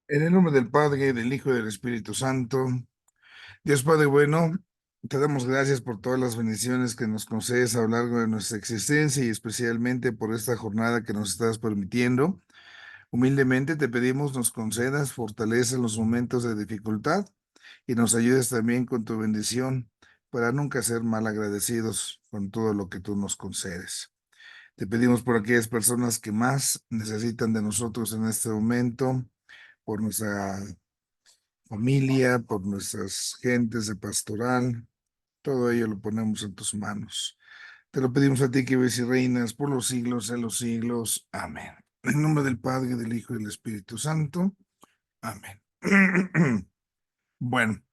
En el nombre del Padre, del Hijo y del Espíritu Santo. Dios Padre bueno, te damos gracias por todas las bendiciones que nos concedes a lo largo de nuestra existencia y especialmente por esta jornada que nos estás permitiendo. Humildemente te pedimos nos concedas fortaleza en los momentos de dificultad y nos ayudes también con tu bendición para nunca ser mal agradecidos con todo lo que tú nos concedes. Te pedimos por aquellas personas que más necesitan de nosotros en este momento, por nuestra familia, por nuestras gentes de pastoral, todo ello lo ponemos en tus manos. Te lo pedimos a ti que vives y reinas por los siglos de los siglos. Amén. En nombre del Padre, del Hijo y del Espíritu Santo. Amén. Bueno,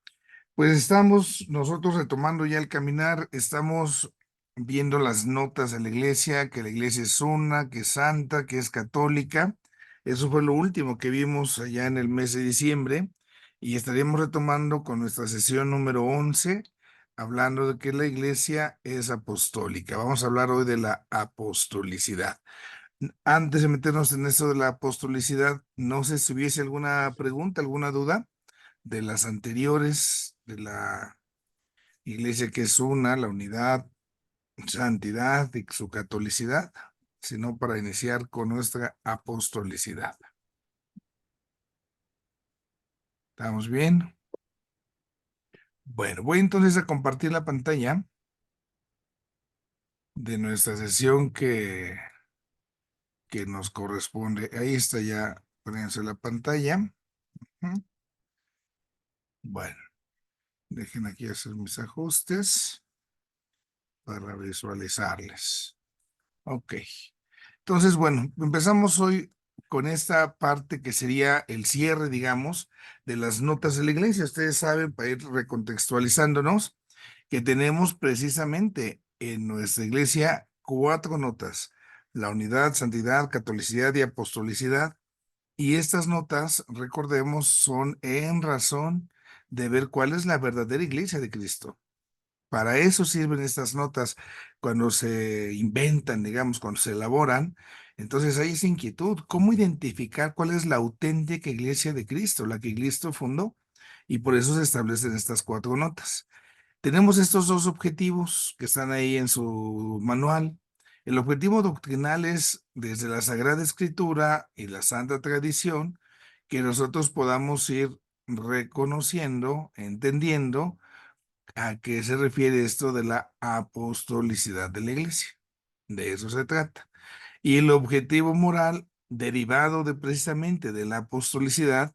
pues estamos nosotros retomando ya el caminar, estamos viendo las notas de la iglesia, que la iglesia es una, que es santa, que es católica. Eso fue lo último que vimos allá en el mes de diciembre y estaríamos retomando con nuestra sesión número 11, hablando de que la iglesia es apostólica. Vamos a hablar hoy de la apostolicidad. Antes de meternos en eso de la apostolicidad, no sé si hubiese alguna pregunta, alguna duda de las anteriores, de la iglesia que es una, la unidad, santidad y su catolicidad, sino para iniciar con nuestra apostolicidad. ¿Estamos bien? Bueno, voy entonces a compartir la pantalla de nuestra sesión que nos corresponde. Ahí está ya poniéndose la pantalla. Ujú. Bueno, dejen aquí hacer mis ajustes para visualizarles. Ok. Entonces, bueno, empezamos hoy con esta parte que sería el cierre, digamos, de las notas de la iglesia. Ustedes saben, para ir recontextualizándonos, que tenemos precisamente en nuestra iglesia cuatro notas: la unidad, santidad, catolicidad y apostolicidad. Y estas notas, recordemos, son en razón de ver cuál es la verdadera iglesia de Cristo. Para eso sirven estas notas cuando se inventan, digamos, cuando se elaboran. Entonces hay esa inquietud, ¿cómo identificar cuál es la auténtica iglesia de Cristo, la que Cristo fundó? Y por eso se establecen estas cuatro notas. Tenemos estos dos objetivos que están ahí en su manual. El objetivo doctrinal es, desde la Sagrada Escritura y la Santa Tradición, que nosotros podamos ir reconociendo, entendiendo ¿a qué se refiere esto de la apostolicidad de la iglesia? De eso se trata. Y el objetivo moral derivado de precisamente de la apostolicidad,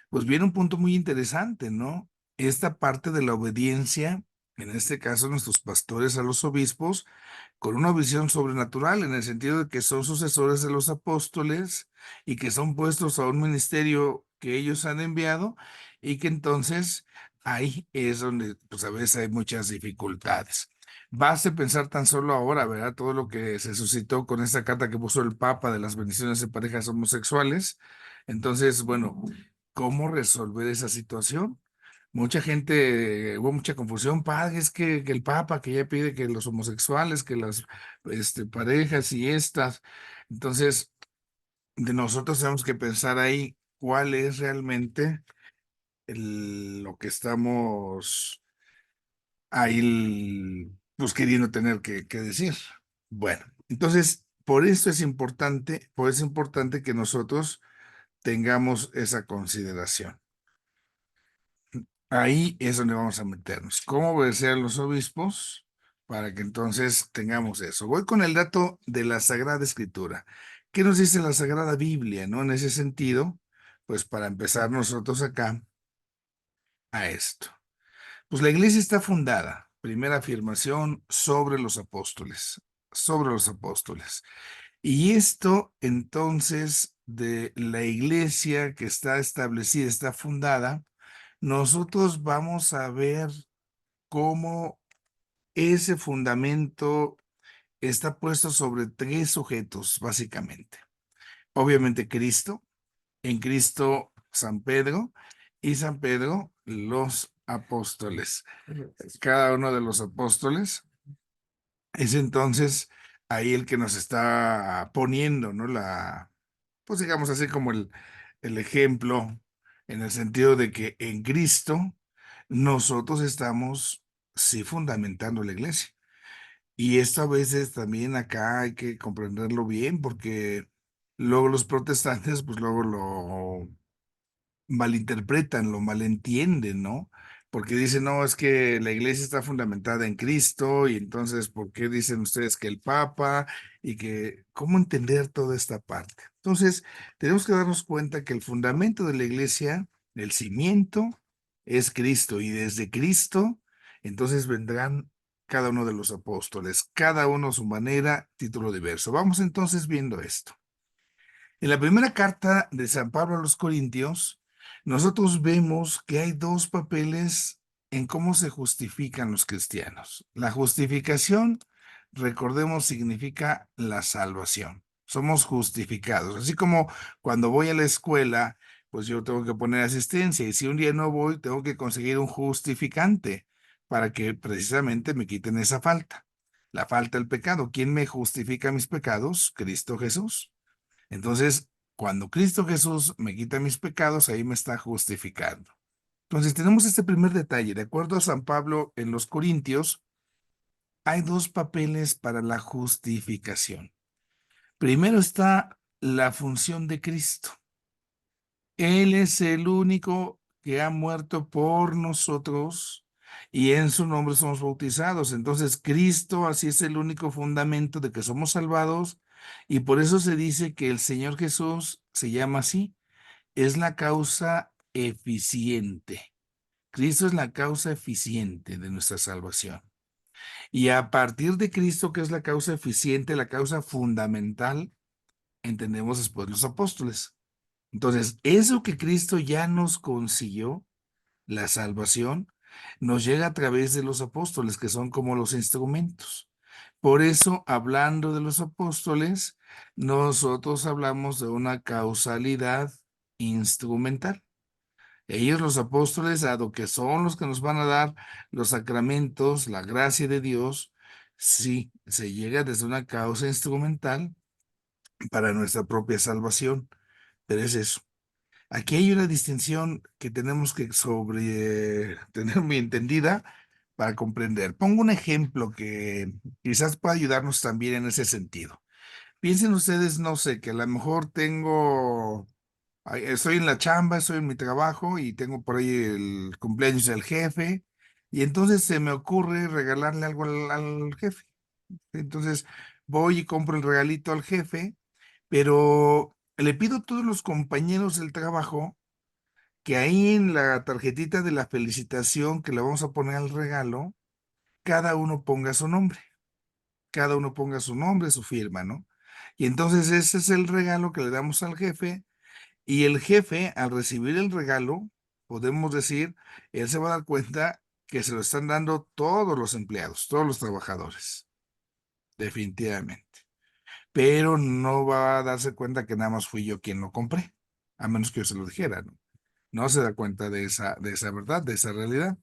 pues viene un punto muy interesante, ¿no? Esta parte de la obediencia, en este caso nuestros pastores a los obispos, con una visión sobrenatural, en el sentido de que son sucesores de los apóstoles y que son puestos a un ministerio que ellos han enviado y que entonces ahí es donde pues a veces hay muchas dificultades. Baste pensar tan solo ahora, ¿verdad? Todo lo que se suscitó con esta carta que puso el Papa de las bendiciones de parejas homosexuales. Entonces, bueno, ¿cómo resolver esa situación? Mucha gente, hubo mucha confusión, padre, es que el Papa que ya pide que los homosexuales, que las parejas y estas. Entonces, de nosotros tenemos que pensar ahí cuál es realmente lo que estamos ahí pues queriendo tener que decir. Bueno, entonces, por eso es importante, por eso es importante que nosotros tengamos esa consideración. Ahí es donde vamos a meternos. ¿Cómo obedecer a los obispos? Para que entonces tengamos eso. Voy con el dato de la Sagrada Escritura. ¿Qué nos dice la Sagrada Biblia, no? En ese sentido, pues para empezar nosotros acá a esto. Pues la iglesia está fundada, primera afirmación, sobre los apóstoles. Y esto entonces de la iglesia que está establecida, está fundada, nosotros vamos a ver cómo ese fundamento está puesto sobre tres sujetos, básicamente. Obviamente Cristo, en Cristo San Pedro y San Pedro los apóstoles. Cada uno de los apóstoles es entonces ahí el que nos está poniendo, ¿no? Pues digamos así como el ejemplo en el sentido de que en Cristo nosotros estamos, sí, fundamentando la iglesia. Y esto a veces también acá hay que comprenderlo bien, porque luego los protestantes, pues luego lo malinterpretan, lo malentienden, ¿no? Porque dicen, no, es que la iglesia está fundamentada en Cristo, y entonces, ¿por qué dicen ustedes que el Papa? Y que, ¿cómo entender toda esta parte? Entonces, tenemos que darnos cuenta que el fundamento de la iglesia, el cimiento, es Cristo, y desde Cristo, entonces vendrán cada uno de los apóstoles, cada uno a su manera, título diverso. Vamos entonces viendo esto. En la primera carta de San Pablo a los Corintios, nosotros vemos que hay dos papeles en cómo se justifican los cristianos. La justificación, recordemos, significa la salvación. Somos justificados. Así como cuando voy a la escuela, pues yo tengo que poner asistencia, y si un día no voy, tengo que conseguir un justificante para que precisamente me quiten esa falta. La falta del pecado. ¿Quién me justifica mis pecados? Cristo Jesús. Entonces, cuando Cristo Jesús me quita mis pecados, ahí me está justificando. Entonces, tenemos este primer detalle. De acuerdo a San Pablo en los Corintios, hay dos papeles para la justificación. Primero está la función de Cristo. Él es el único que ha muerto por nosotros, y en su nombre somos bautizados. Entonces, Cristo así es el único fundamento de que somos salvados, y por eso se dice que el Señor Jesús se llama así. Es la causa eficiente. Cristo es la causa eficiente de nuestra salvación. Y a partir de Cristo, que es la causa eficiente, la causa fundamental, entendemos después los apóstoles. Entonces, eso que Cristo ya nos consiguió, la salvación, nos llega a través de los apóstoles, que son como los instrumentos. Por eso, hablando de los apóstoles, nosotros hablamos de una causalidad instrumental. Ellos, los apóstoles, dado que son los que nos van a dar los sacramentos, la gracia de Dios, sí, se llega desde una causa instrumental para nuestra propia salvación. Pero es eso. Aquí hay una distinción que tenemos que tener muy entendida para comprender. Pongo un ejemplo que quizás pueda ayudarnos también en ese sentido. Piensen ustedes, no sé, que a lo mejor estoy en la chamba, estoy en mi trabajo y tengo por ahí el cumpleaños del jefe, y entonces se me ocurre regalarle algo al jefe. Entonces voy y compro el regalito al jefe, pero le pido a todos los compañeros del trabajo que ahí en la tarjetita de la felicitación que le vamos a poner al regalo, cada uno ponga su nombre, cada uno ponga su nombre, su firma, ¿no? Y entonces ese es el regalo que le damos al jefe, y el jefe, al recibir el regalo, podemos decir, él se va a dar cuenta que se lo están dando todos los empleados, todos los trabajadores, definitivamente. Pero no va a darse cuenta que nada más fui yo quien lo compré, a menos que yo se lo dijera, ¿no? No se da cuenta de esa verdad, de esa realidad.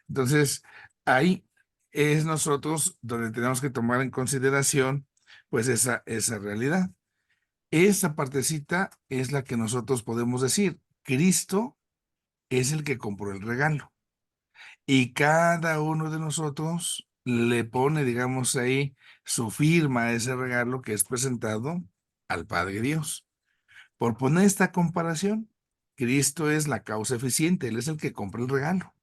Entonces, ahí es nosotros donde tenemos que tomar en consideración, pues, esa realidad. Esa partecita es la que nosotros podemos decir, Cristo es el que compró el regalo, y cada uno de nosotros le pone, digamos ahí, su firma a ese regalo que es presentado al Padre Dios. Por poner esta comparación, Cristo es la causa eficiente, Él es el que compra el regalo.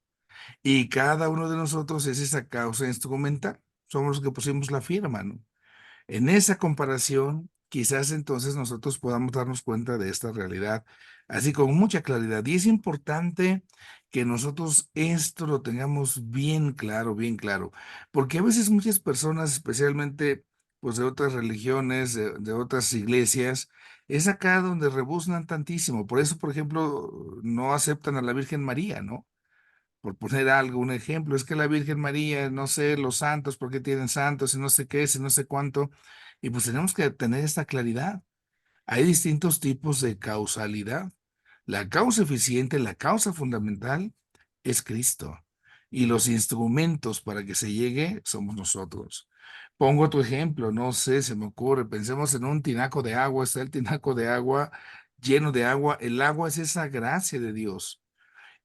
Y cada uno de nosotros es esa causa instrumental. Somos los que pusimos la firma, ¿no? En esa comparación, quizás entonces nosotros podamos darnos cuenta de esta realidad, así con mucha claridad. Y es importante que nosotros esto lo tengamos bien claro, porque a veces muchas personas, especialmente pues de otras religiones, de otras iglesias, es acá donde rebuznan tantísimo. Por eso, por ejemplo, no aceptan a la Virgen María, ¿no? Por poner algo, un ejemplo, es que la Virgen María, no sé, los santos, ¿por qué tienen santos y no sé qué, y no sé cuánto? Y pues tenemos que tener esta claridad. Hay distintos tipos de causalidad. La causa eficiente, la causa fundamental es Cristo. Y los instrumentos para que se llegue somos nosotros. Pongo tu ejemplo, no sé, se me ocurre, pensemos en un tinaco de agua, está el tinaco de agua lleno de agua. El agua es esa gracia de Dios.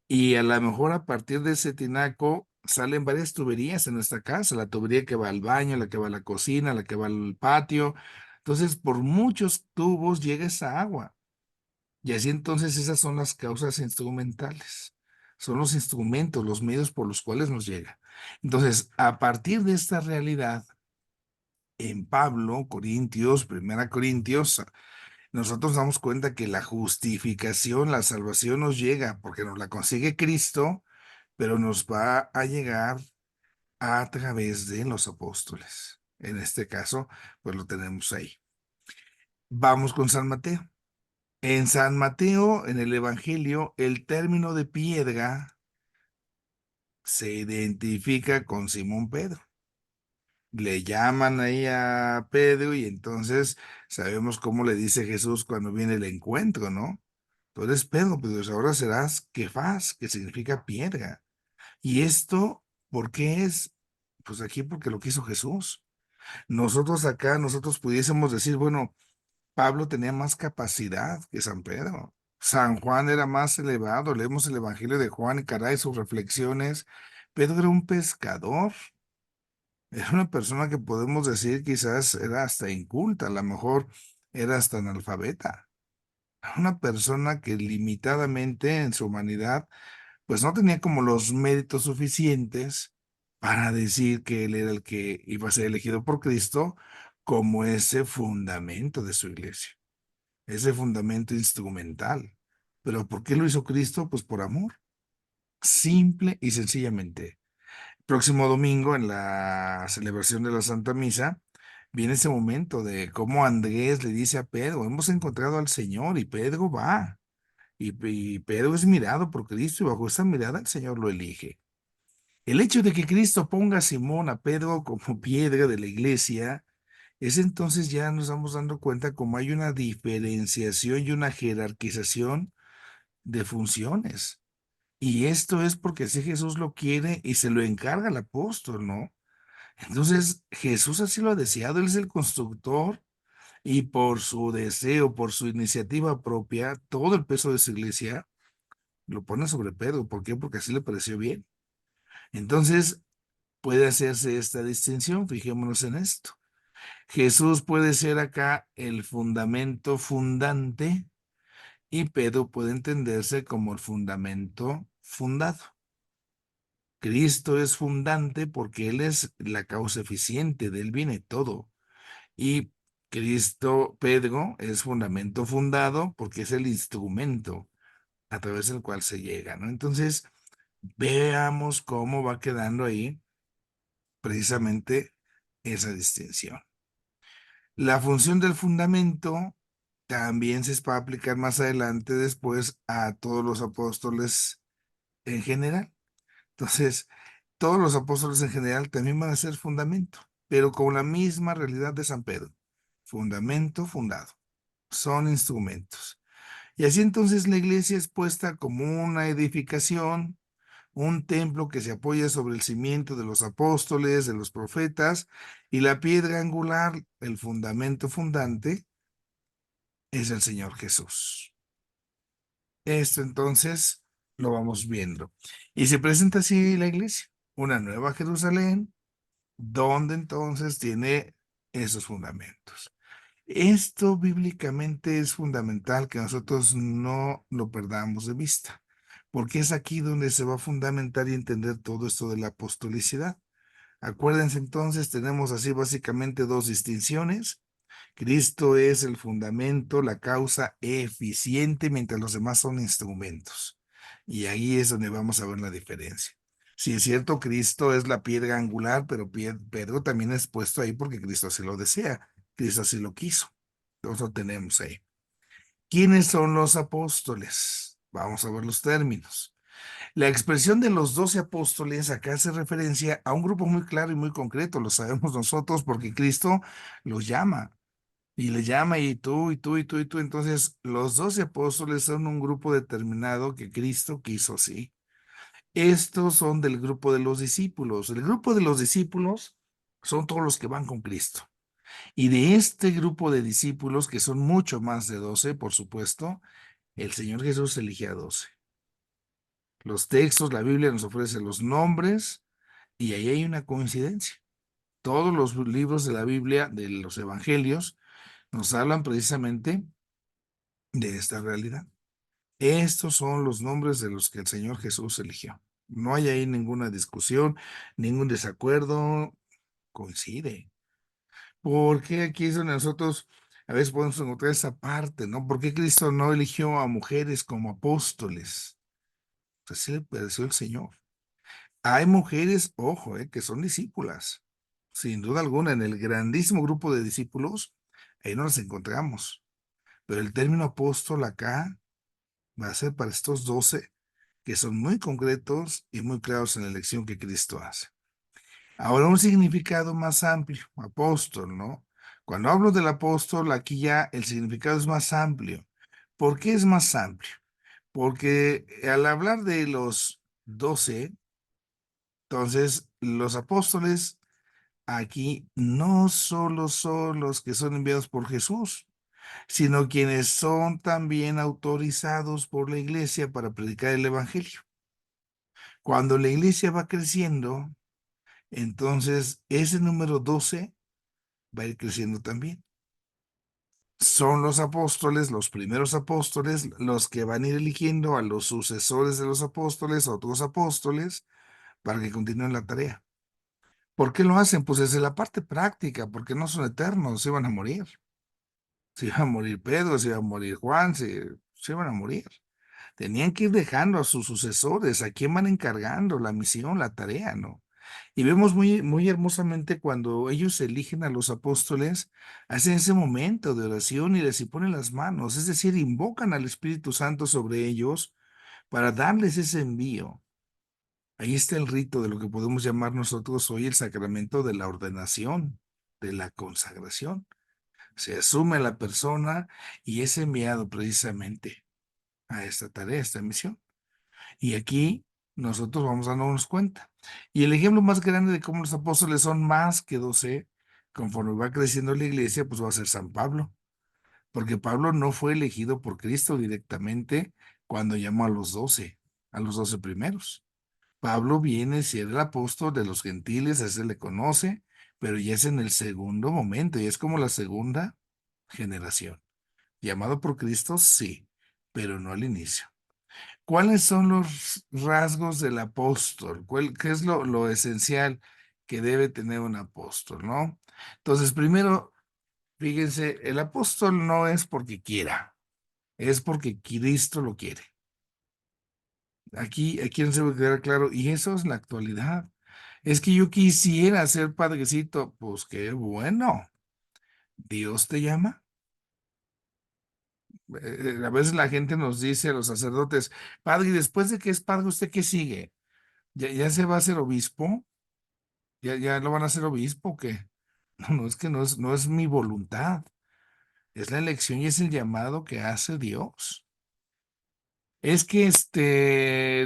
Y a lo mejor a partir de ese tinaco salen varias tuberías en nuestra casa, la tubería que va al baño, la que va a la cocina, la que va al patio. Entonces, por muchos tubos llega esa agua. Y así entonces esas son las causas instrumentales. Son los instrumentos, los medios por los cuales nos llega. Entonces, a partir de esta realidad, en Pablo, Corintios, Primera Corintios, nosotros damos cuenta que la justificación, la salvación nos llega porque nos la consigue Cristo, pero nos va a llegar a través de los apóstoles. En este caso, pues lo tenemos ahí. Vamos con San Mateo. En San Mateo, en el Evangelio, el término de piedra se identifica con Simón Pedro. Le llaman ahí a Pedro y entonces sabemos cómo le dice Jesús cuando viene el encuentro, ¿no? Tú eres Pedro, pero ahora serás Kefas, que significa piedra. Y esto, ¿por qué es? Pues aquí porque lo quiso Jesús. Nosotros acá, nosotros pudiésemos decir, bueno, Pablo tenía más capacidad que San Pedro. San Juan era más elevado. Leemos el Evangelio de Juan y caray, sus reflexiones. Pedro era un pescador. Era una persona que podemos decir quizás era hasta inculta, a lo mejor era hasta analfabeta. Era una persona que limitadamente en su humanidad, pues no tenía como los méritos suficientes para decir que él era el que iba a ser elegido por Cristo como ese fundamento de su iglesia, ese fundamento instrumental. ¿Pero por qué lo hizo Cristo? Pues por amor, simple y sencillamente. Próximo domingo, en la celebración de la Santa Misa, viene ese momento de cómo Andrés le dice a Pedro, hemos encontrado al Señor y Pedro va. Y Pedro es mirado por Cristo y bajo esa mirada el Señor lo elige. El hecho de que Cristo ponga a Simón, a Pedro como piedra de la iglesia, es entonces ya nos vamos dando cuenta cómo hay una diferenciación y una jerarquización de funciones. Y esto es porque así Jesús lo quiere y se lo encarga al apóstol, ¿no? Entonces, Jesús así lo ha deseado, Él es el constructor y por su deseo, por su iniciativa propia, todo el peso de su iglesia lo pone sobre Pedro. ¿Por qué? Porque así le pareció bien. Entonces, puede hacerse esta distinción, fijémonos en esto. Jesús puede ser acá el fundamento fundante y Pedro puede entenderse como el fundamento fundado. Cristo es fundante porque Él es la causa eficiente, de Él viene todo. Y Cristo, Pedro, es fundamento fundado porque es el instrumento a través del cual se llega, ¿no? Entonces, veamos cómo va quedando ahí precisamente esa distinción. La función del fundamento también se va a aplicar más adelante después a todos los apóstoles en general. Entonces, todos los apóstoles en general también van a ser fundamento, pero con la misma realidad de San Pedro. Fundamento fundado. Son instrumentos. Y así entonces la iglesia es puesta como una edificación, un templo que se apoya sobre el cimiento de los apóstoles, de los profetas, y la piedra angular, el fundamento fundante, es el Señor Jesús. Esto entonces lo vamos viendo. Y se presenta así la iglesia, una nueva Jerusalén, donde entonces tiene esos fundamentos. Esto bíblicamente es fundamental que nosotros no lo perdamos de vista, porque es aquí donde se va a fundamentar y entender todo esto de la apostolicidad. Acuérdense entonces, tenemos así básicamente dos distinciones. Cristo es el fundamento, la causa eficiente, mientras los demás son instrumentos. Y ahí es donde vamos a ver la diferencia. Si es cierto, Cristo es la piedra angular, pero Pedro también es puesto ahí porque Cristo así lo desea, Cristo así lo quiso. Entonces lo tenemos ahí. ¿Quiénes son los apóstoles? Vamos a ver los términos. La expresión de los 12 apóstoles acá hace referencia a un grupo muy claro y muy concreto, lo sabemos nosotros porque Cristo los llama. Y le llama y tú, y tú, y tú, y tú. Entonces, los 12 apóstoles son un grupo determinado que Cristo quiso, sí. Estos son del grupo de los discípulos. El grupo de los discípulos son todos los que van con Cristo. Y de este grupo de discípulos, que son mucho más de 12, por supuesto, el Señor Jesús eligió a 12. Los textos, la Biblia nos ofrece los nombres y ahí hay una coincidencia. Todos los libros de la Biblia, de los evangelios, nos hablan precisamente de esta realidad. Estos son los nombres de los que el Señor Jesús eligió. No hay ahí ninguna discusión, ningún desacuerdo, coincide. Porque aquí es donde nosotros a veces podemos encontrar esa parte, ¿no? ¿Por qué Cristo no eligió a mujeres como apóstoles? Pues así le pareció el Señor. Hay mujeres, ojo, que son discípulas. Sin duda alguna, en el grandísimo grupo de discípulos, ahí no las encontramos. Pero el término apóstol acá va a ser para estos 12 que son muy concretos y muy claros en la elección que Cristo hace. Ahora, un significado más amplio, apóstol, ¿no? Cuando hablo del apóstol, aquí ya el significado es más amplio. ¿Por qué es más amplio? Porque al hablar de los 12, entonces los apóstoles aquí no solo son los que son enviados por Jesús, sino quienes son también autorizados por la iglesia para predicar el evangelio. Cuando la iglesia va creciendo, entonces ese número 12 va a ir creciendo también. Son los apóstoles, los primeros apóstoles, los que van a ir eligiendo a los sucesores de los apóstoles, a otros apóstoles, para que continúen la tarea. ¿Por qué lo hacen? Pues desde la parte práctica, porque no son eternos, se van a morir. Se iba a morir Pedro, se iba a morir Juan, se iban a morir. Tenían que ir dejando a sus sucesores, a quién van encargando la misión, la tarea, ¿no? Y vemos muy, muy hermosamente cuando ellos eligen a los apóstoles, hacen ese momento de oración y les ponen las manos, es decir, invocan al Espíritu Santo sobre ellos para darles ese envío. Ahí está el rito de lo que podemos llamar nosotros hoy el sacramento de la ordenación, de la consagración. Se asume a la persona y es enviado precisamente a esta tarea, a esta misión. Y aquí nosotros vamos dándonos cuenta. Y el ejemplo más grande de cómo los apóstoles son más que 12, conforme va creciendo la iglesia, pues va a ser San Pablo. Porque Pablo no fue elegido por Cristo directamente cuando llamó a los 12 primeros. Pablo viene, si era el apóstol de los gentiles, a ese le conoce, pero ya es en el segundo momento, y es como la segunda generación. Llamado por Cristo, sí, pero no al inicio. ¿Cuáles son los rasgos del apóstol? ¿Qué es lo esencial que debe tener un apóstol, no? Entonces, primero, fíjense, el apóstol no es porque quiera, es porque Cristo lo quiere. Aquí no se puede quedar claro, y eso es la actualidad. Es que yo quisiera ser padrecito, pues qué bueno. Dios te llama. A veces la gente nos dice a los sacerdotes, padre, ¿y después de que es padre, usted qué sigue? ¿Ya se va a ser obispo? ¿Ya lo van a hacer obispo o qué? No, no, es que no es mi voluntad. Es la elección y es el llamado que hace Dios. Es que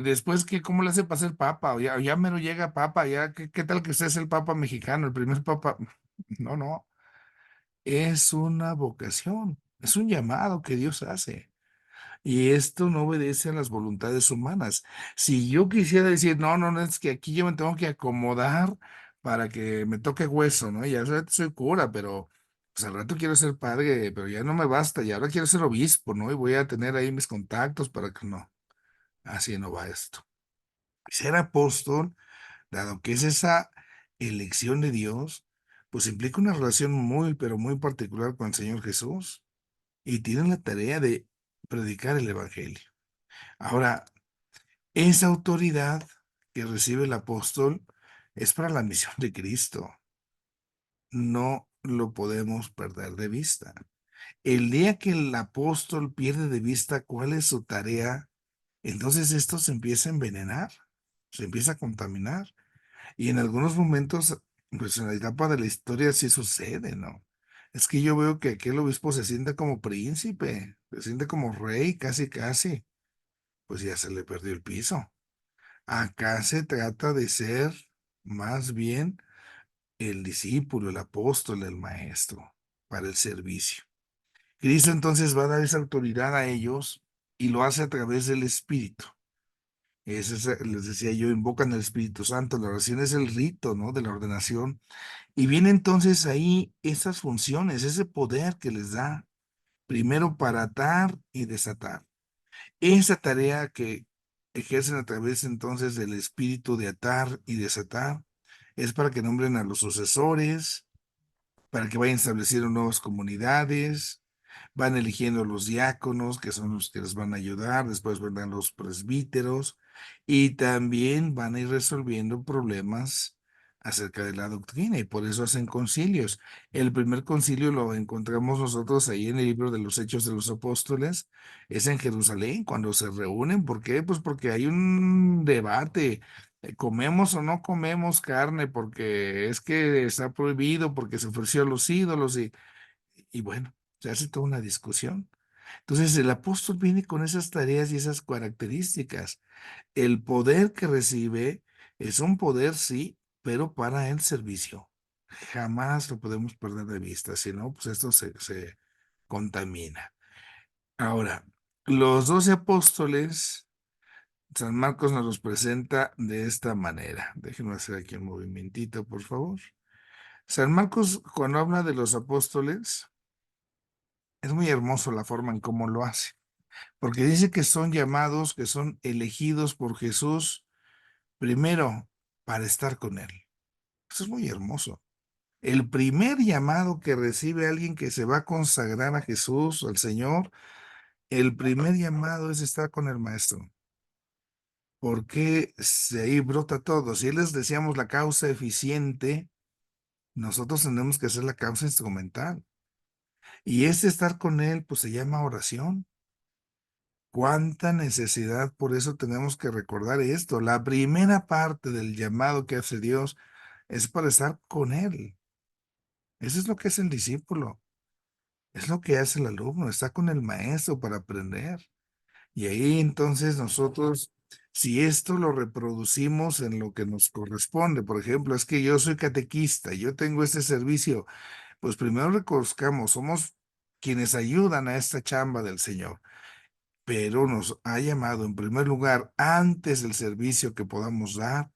después que, ¿cómo le hace para ser papa? O ya mero llega papa, ya, ¿qué tal que usted es el papa mexicano, el primer papa? No, no, es una vocación, es un llamado que Dios hace. Y esto no obedece a las voluntades humanas. Si yo quisiera decir, no, no, no, es que aquí yo me tengo que acomodar para que me toque hueso, ¿no? Ya soy cura, pero pues al rato quiero ser padre, pero ya no me basta, y ahora quiero ser obispo, ¿no? Y voy a tener ahí mis contactos para que no, así no va esto. Ser apóstol, dado que es esa elección de Dios, pues implica una relación muy, pero muy particular con el Señor Jesús y tienen la tarea de predicar el Evangelio. Ahora, esa autoridad que recibe el apóstol es para la misión de Cristo. No lo podemos perder de vista. El día que el apóstol pierde de vista cuál es su tarea, entonces esto se empieza a envenenar, se empieza a contaminar. Y en algunos momentos, pues en la etapa de la historia sí sucede, ¿no? Es que yo veo que aquel obispo se siente como príncipe, se siente como rey, casi, casi. Pues ya se le perdió el piso. Acá se trata de ser más bien el discípulo, el apóstol, el maestro, para el servicio. Cristo entonces va a dar esa autoridad a ellos y lo hace a través del Espíritu. Les decía yo, invocan el Espíritu Santo, la oración es el rito, ¿no? De la ordenación. Y viene entonces ahí esas funciones, ese poder que les da, primero para atar y desatar. Esa tarea que ejercen a través entonces del espíritu de atar y desatar es para que nombren a los sucesores, para que vayan estableciendo nuevas comunidades, van eligiendo los diáconos, que son los que les van a ayudar, después vendrán los presbíteros, y también van a ir resolviendo problemas acerca de la doctrina, y por eso hacen concilios. El primer concilio lo encontramos nosotros ahí en el libro de los Hechos de los Apóstoles, es en Jerusalén, cuando se reúnen. ¿Por qué? Pues porque hay un debate. ¿Comemos o no comemos carne? Porque es que está prohibido, porque se ofreció a los ídolos y bueno, se hace toda una discusión. Entonces el apóstol viene con esas tareas y esas características. El poder que recibe es un poder, sí, pero para el servicio. Jamás lo podemos perder de vista, si no, pues esto se contamina. Ahora, los 12 apóstoles, San Marcos nos los presenta de esta manera. Déjenme hacer aquí un movimentito, por favor. San Marcos, cuando habla de los apóstoles, es muy hermoso la forma en cómo lo hace, porque dice que son llamados, que son elegidos por Jesús, primero, para estar con Él. Eso es muy hermoso. El primer llamado que recibe alguien que se va a consagrar a Jesús, al Señor, el primer llamado es estar con el Maestro. Porque ahí brota todo. Si les decíamos la causa eficiente, nosotros tenemos que hacer la causa instrumental. Y ese estar con Él, pues se llama oración. Cuánta necesidad, por eso tenemos que recordar esto. La primera parte del llamado que hace Dios es para estar con Él. Eso es lo que es el discípulo. Es lo que hace el alumno. Está con el maestro para aprender. Y ahí entonces nosotros, si esto lo reproducimos en lo que nos corresponde, por ejemplo, es que yo soy catequista, yo tengo este servicio, pues primero reconozcamos, somos quienes ayudan a esta chamba del Señor, pero nos ha llamado en primer lugar, antes del servicio que podamos dar,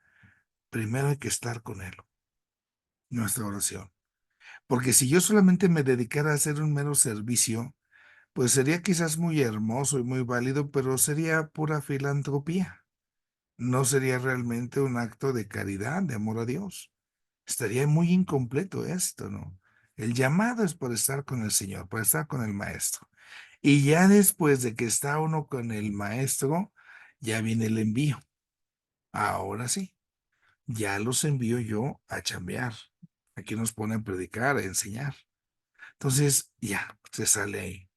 primero hay que estar con Él, nuestra oración. Porque si yo solamente me dedicara a hacer un mero servicio, pues sería quizás muy hermoso y muy válido, pero sería pura filantropía. No sería realmente un acto de caridad, de amor a Dios. Estaría muy incompleto esto, ¿no? El llamado es por estar con el Señor, por estar con el Maestro. Y ya después de que está uno con el Maestro, ya viene el envío. Ahora sí, ya los envío yo a chambear. Aquí nos ponen a predicar, a enseñar. Entonces, ya, se sale ahí.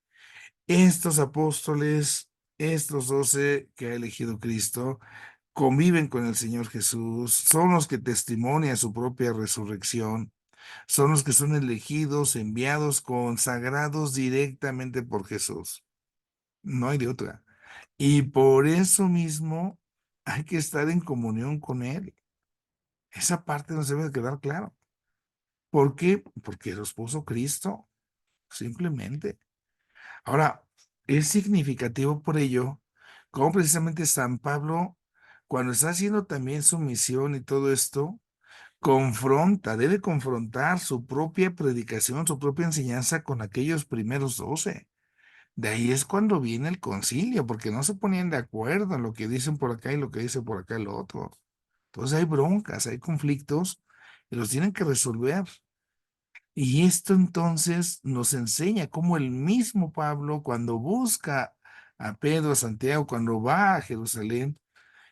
Estos apóstoles, estos 12 que ha elegido Cristo, conviven con el Señor Jesús, son los que testimonian su propia resurrección, son los que son elegidos, enviados, consagrados directamente por Jesús. No hay de otra. Y por eso mismo hay que estar en comunión con Él. Esa parte nos debe de quedar claro. ¿Por qué? Porque los puso Cristo, simplemente. Ahora, es significativo por ello, como precisamente San Pablo, cuando está haciendo también su misión y todo esto, debe confrontar su propia predicación, su propia enseñanza con aquellos primeros 12. De ahí es cuando viene el concilio, porque no se ponían de acuerdo en lo que dicen por acá y lo que dice por acá el otro. Entonces hay broncas, hay conflictos y los tienen que resolver. Y esto entonces nos enseña cómo el mismo Pablo, cuando busca a Pedro, a Santiago, cuando va a Jerusalén,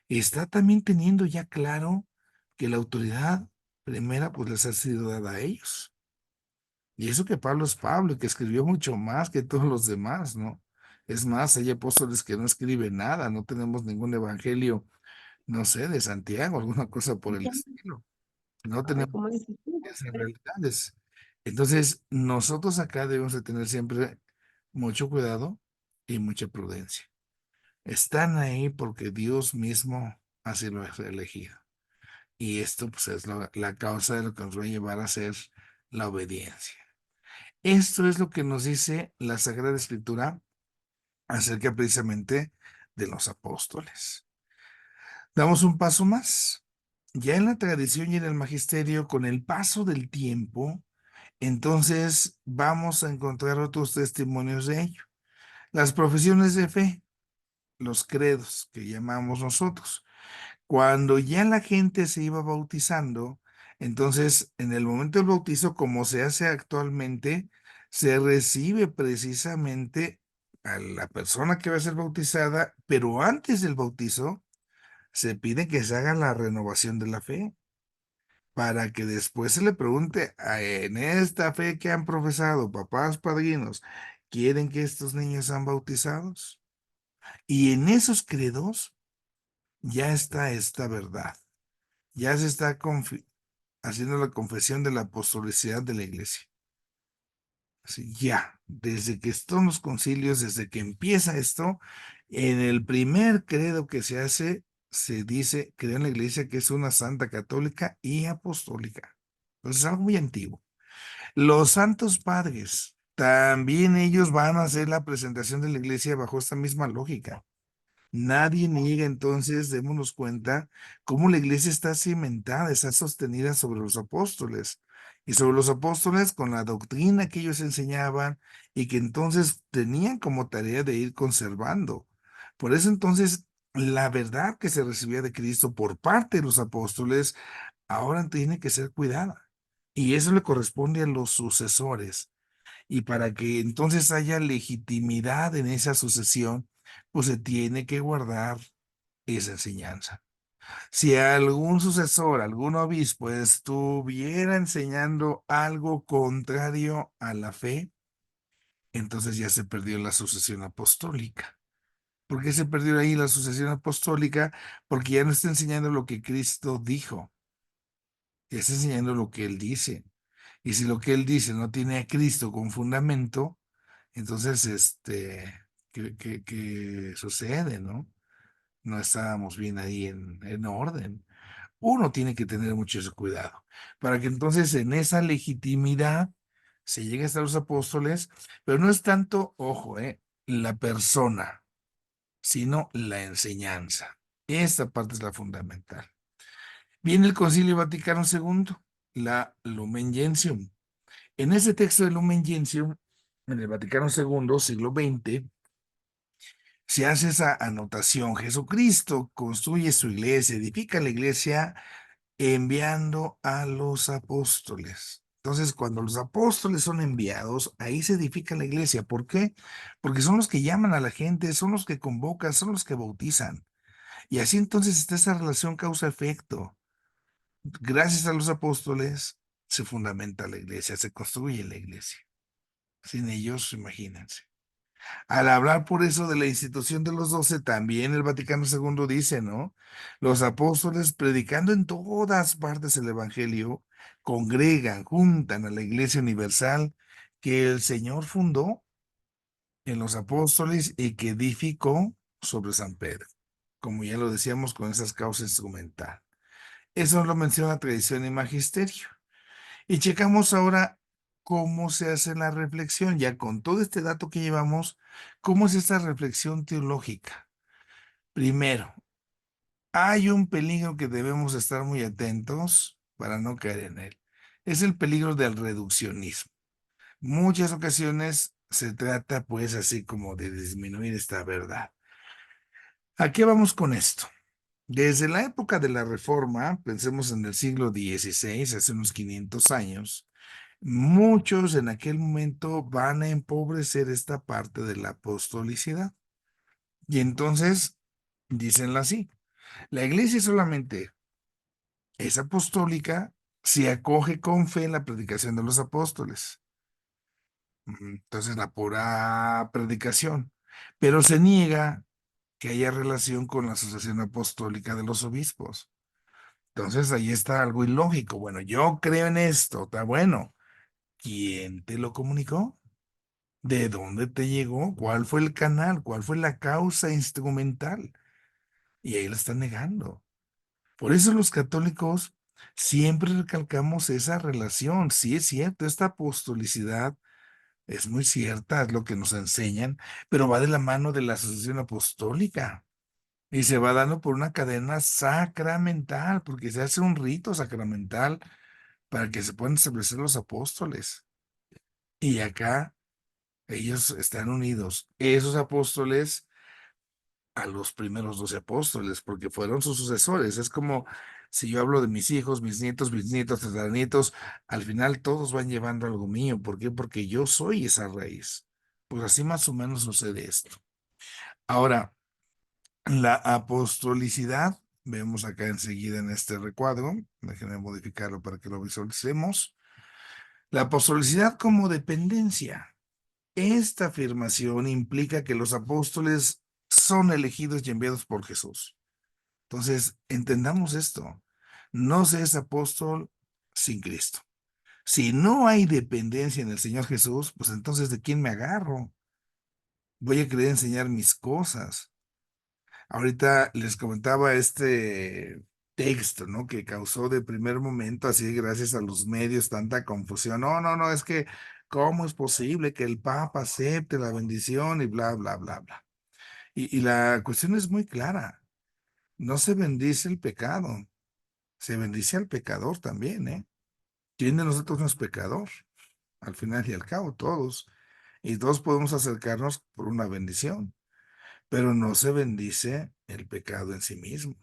está también teniendo ya claro que la autoridad primera pues les ha sido dada a ellos. Y eso que Pablo es Pablo, y que escribió mucho más que todos los demás, ¿no? Es más, hay apóstoles que no escriben nada, no tenemos ningún evangelio, no sé, de Santiago, alguna cosa por el estilo. No Ay, tenemos ¿cómo dices tú? esas realidades. Entonces, nosotros acá debemos de tener siempre mucho cuidado y mucha prudencia. Están ahí porque Dios mismo así lo ha elegido. Y esto pues es la causa de lo que nos va a llevar a hacer la obediencia. Esto es lo que nos dice la Sagrada Escritura acerca precisamente de los apóstoles. Damos un paso más. Ya en la tradición y en el magisterio, con el paso del tiempo, entonces vamos a encontrar otros testimonios de ello. Las profesiones de fe, los credos que llamamos nosotros. Cuando ya la gente se iba bautizando, entonces en el momento del bautizo, como se hace actualmente, se recibe precisamente a la persona que va a ser bautizada, pero antes del bautizo se pide que se haga la renovación de la fe para que después se le pregunte, en esta fe que han profesado papás, padrinos, ¿quieren que estos niños sean bautizados? Y en esos credos ya está esta verdad, ya se está haciendo la confesión de la apostolicidad de la iglesia. Así, ya, desde que están los concilios, desde que empieza esto, en el primer credo que se hace, se dice, creo en la iglesia que es una santa católica y apostólica. Entonces es algo muy antiguo. Los santos padres, también ellos van a hacer la presentación de la iglesia bajo esta misma lógica. Nadie niega entonces, démonos cuenta, cómo la iglesia está cimentada, está sostenida sobre los apóstoles. Y sobre los apóstoles con la doctrina que ellos enseñaban y que entonces tenían como tarea de ir conservando. Por eso entonces la verdad que se recibía de Cristo por parte de los apóstoles ahora tiene que ser cuidada. Y eso le corresponde a los sucesores. Y para que entonces haya legitimidad en esa sucesión, pues se tiene que guardar esa enseñanza. Si algún sucesor, algún obispo estuviera enseñando algo contrario a la fe, entonces ya se perdió la sucesión apostólica. ¿Por qué se perdió ahí la sucesión apostólica? Porque ya no está enseñando lo que Cristo dijo, ya está enseñando lo que Él dice. Y si lo que Él dice no tiene a Cristo con fundamento, entonces, ¿qué sucede, no? No estábamos bien ahí en orden. Uno tiene que tener mucho ese cuidado para que entonces en esa legitimidad se llegue hasta los apóstoles, pero no es tanto, ojo, la persona, sino la enseñanza. Esta parte es la fundamental. Viene el Concilio Vaticano II, la Lumen Gentium. En ese texto de Lumen Gentium, en el Vaticano II, siglo XX, se hace esa anotación. Jesucristo construye su iglesia, edifica la iglesia enviando a los apóstoles. Entonces, cuando los apóstoles son enviados, ahí se edifica la iglesia. ¿Por qué? Porque son los que llaman a la gente, son los que convocan, son los que bautizan. Y así entonces está esa relación causa-efecto. Gracias a los apóstoles se fundamenta la iglesia, se construye la iglesia. Sin ellos, imagínense. Al hablar por eso de la institución de los 12, también el Vaticano II dice, ¿no? Los apóstoles, predicando en todas partes el Evangelio, congregan, juntan a la Iglesia Universal que el Señor fundó en los apóstoles y que edificó sobre San Pedro, como ya lo decíamos con esas causas instrumental. Eso lo menciona tradición y magisterio. Y checamos ahora cómo se hace la reflexión, ya con todo este dato que llevamos, cómo es esta reflexión teológica. Primero, hay un peligro que debemos estar muy atentos para no caer en él. Es el peligro del reduccionismo. Muchas ocasiones se trata pues así como de disminuir esta verdad. ¿A qué vamos con esto? Desde la época de la Reforma, pensemos en el siglo XVI, hace unos 500 años, muchos en aquel momento van a empobrecer esta parte de la apostolicidad. Y entonces, dícenlo así, la iglesia solamente es apostólica si acoge con fe la predicación de los apóstoles. Entonces, la pura predicación. Pero se niega que haya relación con la asociación apostólica de los obispos. Entonces, ahí está algo ilógico. Bueno, yo creo en esto, está bueno. ¿Quién te lo comunicó? ¿De dónde te llegó? ¿Cuál fue el canal? ¿Cuál fue la causa instrumental? Y ahí lo están negando. Por eso los católicos siempre recalcamos esa relación. Sí es cierto, esta apostolicidad es muy cierta, es lo que nos enseñan, pero va de la mano de la asociación apostólica y se va dando por una cadena sacramental, porque se hace un rito sacramental para que se puedan establecer los apóstoles. Y acá ellos están unidos, esos apóstoles a los primeros 12 apóstoles, porque fueron sus sucesores. Es como si yo hablo de mis hijos, mis nietos, bisnietos, tataranietos, al final todos van llevando algo mío. ¿Por qué? Porque yo soy esa raíz. Pues así más o menos sucede esto. Ahora, la apostolicidad, vemos acá enseguida en este recuadro, déjenme modificarlo para que lo visualicemos. La apostolicidad como dependencia. Esta afirmación implica que los apóstoles son elegidos y enviados por Jesús. Entonces, entendamos esto. No se es apóstol sin Cristo. Si no hay dependencia en el Señor Jesús, pues entonces ¿de quién me agarro? Voy a querer enseñar mis cosas. Ahorita les comentaba este texto, ¿no? Que causó de primer momento, así gracias a los medios, tanta confusión. No, no, no, es que, ¿cómo es posible que el Papa acepte la bendición y bla, bla, bla, bla? Y la cuestión es muy clara. No se bendice el pecado, se bendice al pecador también, ¿eh? ¿Quién de nosotros no es pecador? Al final y al cabo, todos. Y todos podemos acercarnos por una bendición, pero no se bendice el pecado en sí mismo.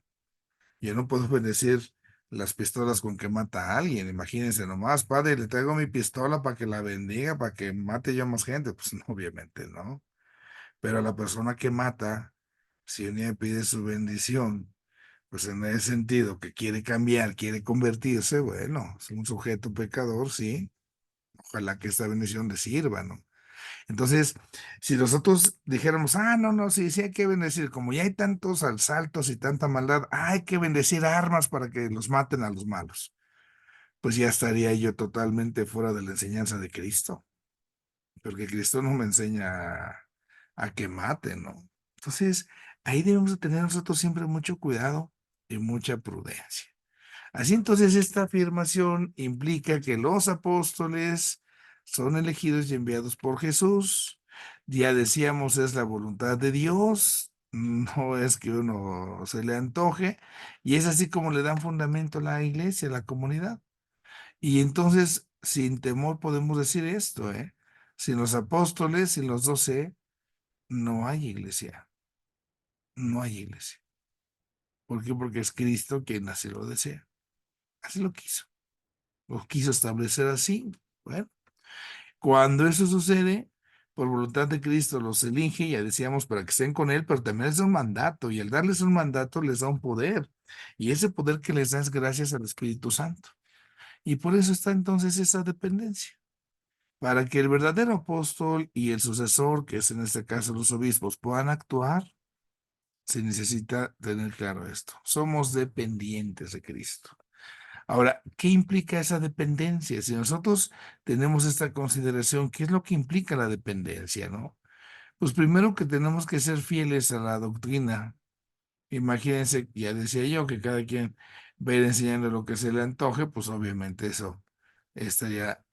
Yo no puedo bendecir las pistolas con que mata a alguien. Imagínense nomás, padre, le traigo mi pistola para que la bendiga, para que mate yo a más gente. Pues no, obviamente no. Pero a la persona que mata, si un día pide su bendición, pues en ese sentido, que quiere cambiar, quiere convertirse, bueno, es un sujeto pecador, sí. Ojalá que esta bendición le sirva, ¿no? Entonces, si nosotros dijéramos, no, no, sí, sí hay que bendecir, como ya hay tantos asaltos y tanta maldad, hay que bendecir armas para que los maten a los malos, pues ya estaría yo totalmente fuera de la enseñanza de Cristo, porque Cristo no me enseña a que maten, ¿no? Entonces, ahí debemos de tener nosotros siempre mucho cuidado y mucha prudencia. Así entonces esta afirmación implica que los apóstoles son elegidos y enviados por Jesús. Ya decíamos, es la voluntad de Dios, no es que uno se le antoje, y es así como le dan fundamento a la iglesia, a la comunidad. Y entonces, sin temor podemos decir esto, ¿eh? Sin los apóstoles, sin los 12, no hay iglesia, no hay iglesia. ¿Por qué? Porque es Cristo quien así lo desea, así lo quiso. Lo quiso establecer así. Bueno, cuando eso sucede, por voluntad de Cristo los elige, ya decíamos, para que estén con Él, pero también es un mandato, y al darles un mandato les da un poder, y ese poder que les da es gracias al Espíritu Santo. Y por eso está entonces esa dependencia. Para que el verdadero apóstol y el sucesor, que es en este caso los obispos, puedan actuar, se necesita tener claro esto. Somos dependientes de Cristo. Ahora, ¿qué implica esa dependencia? Si nosotros tenemos esta consideración, ¿qué es lo que implica la dependencia, no? Pues primero que tenemos que ser fieles a la doctrina. Imagínense, ya decía yo, que cada quien va a ir enseñando lo que se le antoje, pues obviamente eso estaría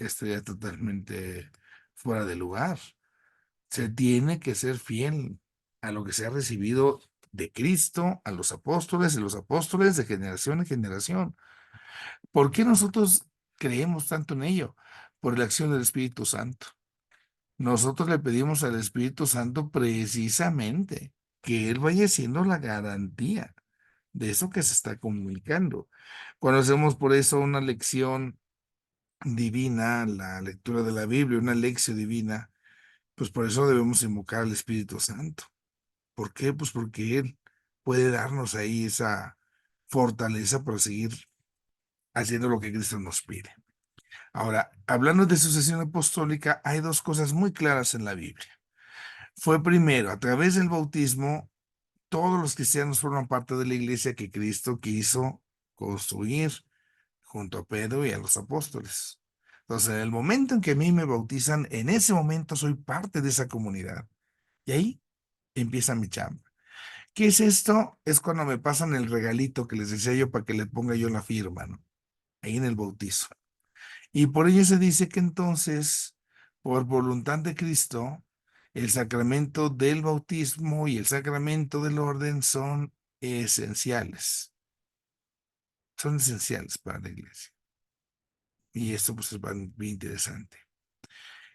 totalmente fuera de lugar. Se tiene que ser fiel a lo que se ha recibido de Cristo, a los apóstoles y los apóstoles de generación en generación. ¿Por qué nosotros creemos tanto en ello? Por la acción del Espíritu Santo. Nosotros le pedimos al Espíritu Santo precisamente que Él vaya siendo la garantía de eso que se está comunicando. Cuando hacemos por eso una lección divina, la lectura de la Biblia, una lección divina, pues por eso debemos invocar al Espíritu Santo. ¿Por qué? Pues porque Él puede darnos ahí esa fortaleza para seguir haciendo lo que Cristo nos pide. Ahora, hablando de sucesión apostólica, hay dos cosas muy claras en la Biblia. Fue primero, a través del bautismo, todos los cristianos forman parte de la iglesia que Cristo quiso construir junto a Pedro y a los apóstoles. Entonces, en el momento en que a mí me bautizan, en ese momento soy parte de esa comunidad. Y ahí empieza mi chamba. ¿Qué es esto? Es cuando me pasan el regalito que les decía yo para que le ponga yo la firma, ¿no? Ahí en el bautizo. Y por ello se dice que entonces, por voluntad de Cristo, el sacramento del bautismo y el sacramento del orden son esenciales para la iglesia. Y esto pues es bien interesante.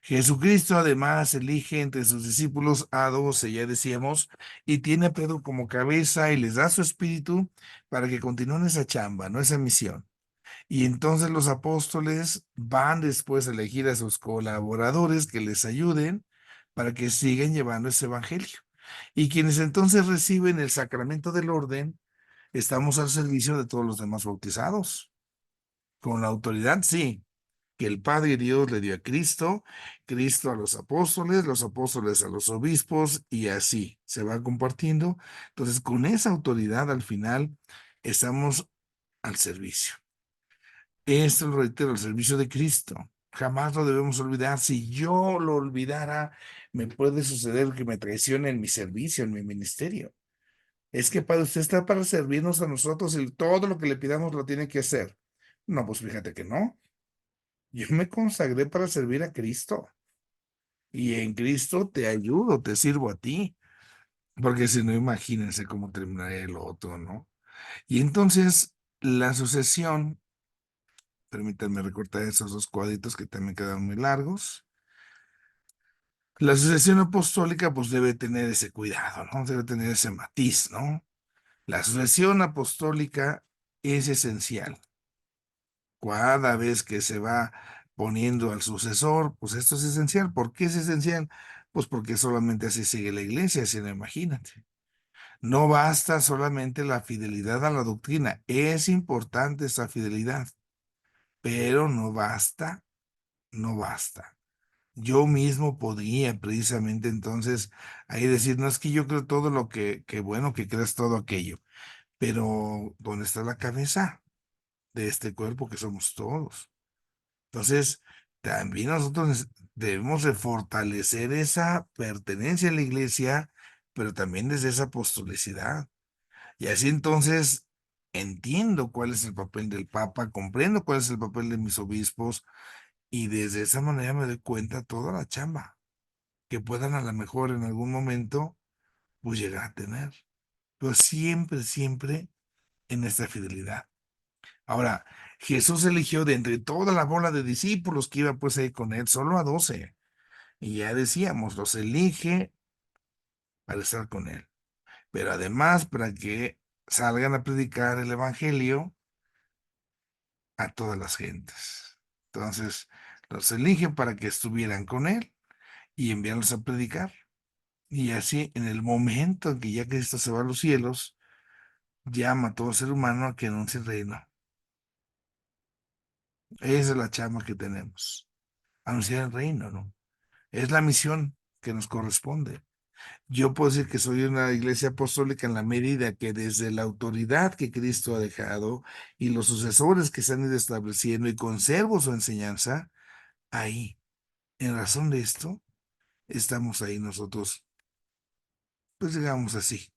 Jesucristo además elige entre sus discípulos a 12, ya decíamos, y tiene a Pedro como cabeza y les da su espíritu para que continúen esa chamba, ¿no? Esa misión. Y entonces los apóstoles van después a elegir a sus colaboradores que les ayuden para que sigan llevando ese evangelio. Y quienes entonces reciben el sacramento del orden, estamos al servicio de todos los demás bautizados. Con la autoridad, sí, que el Padre Dios le dio a Cristo, Cristo a los apóstoles a los obispos y así se va compartiendo. Entonces, con esa autoridad al final estamos al servicio. Esto lo reitero, el servicio de Cristo. Jamás lo debemos olvidar. Si yo lo olvidara, me puede suceder que me traicione en mi servicio, en mi ministerio. Es que para usted está para servirnos a nosotros y todo lo que le pidamos lo tiene que hacer. No, pues fíjate que no. Yo me consagré para servir a Cristo y en Cristo te ayudo, te sirvo a ti, porque si no, imagínense cómo terminaría el otro, ¿no? Y entonces la sucesión, permítanme recortar esos dos cuadritos que también quedan muy largos. La sucesión apostólica pues debe tener ese cuidado, ¿no? Debe tener ese matiz, ¿no? La sucesión apostólica es esencial. Cada vez que se va poniendo al sucesor, pues esto es esencial. ¿Por qué es esencial? Pues porque solamente así sigue la iglesia, si no, imagínate. No basta solamente la fidelidad a la doctrina, es importante esa fidelidad, pero no basta, no basta. Yo mismo podría precisamente entonces ahí decir, no es que yo creo todo lo que bueno, que creas todo aquello, pero ¿dónde está la cabeza de este cuerpo que somos todos? Entonces, también nosotros debemos de fortalecer esa pertenencia a la iglesia, pero también desde esa apostolicidad. Y así entonces entiendo cuál es el papel del Papa, comprendo cuál es el papel de mis obispos y desde esa manera me doy cuenta toda la chamba que puedan a lo mejor en algún momento pues llegar a tener. Pero siempre, siempre en esta fidelidad. Ahora, Jesús eligió de entre toda la bola de discípulos que iba pues ahí con él, solo a 12. Y ya decíamos, los elige para estar con él. Pero además para que salgan a predicar el evangelio a todas las gentes. Entonces, los elige para que estuvieran con él y enviarlos a predicar. Y así, en el momento en que ya Cristo se va a los cielos, llama a todo ser humano a que anuncie el reino. Esa es la chama que tenemos. Anunciar el reino, ¿no? Es la misión que nos corresponde. Yo puedo decir que soy una iglesia apostólica en la medida que desde la autoridad que Cristo ha dejado y los sucesores que se han ido estableciendo y conservo su enseñanza, ahí, en razón de esto, estamos ahí nosotros, pues digamos así,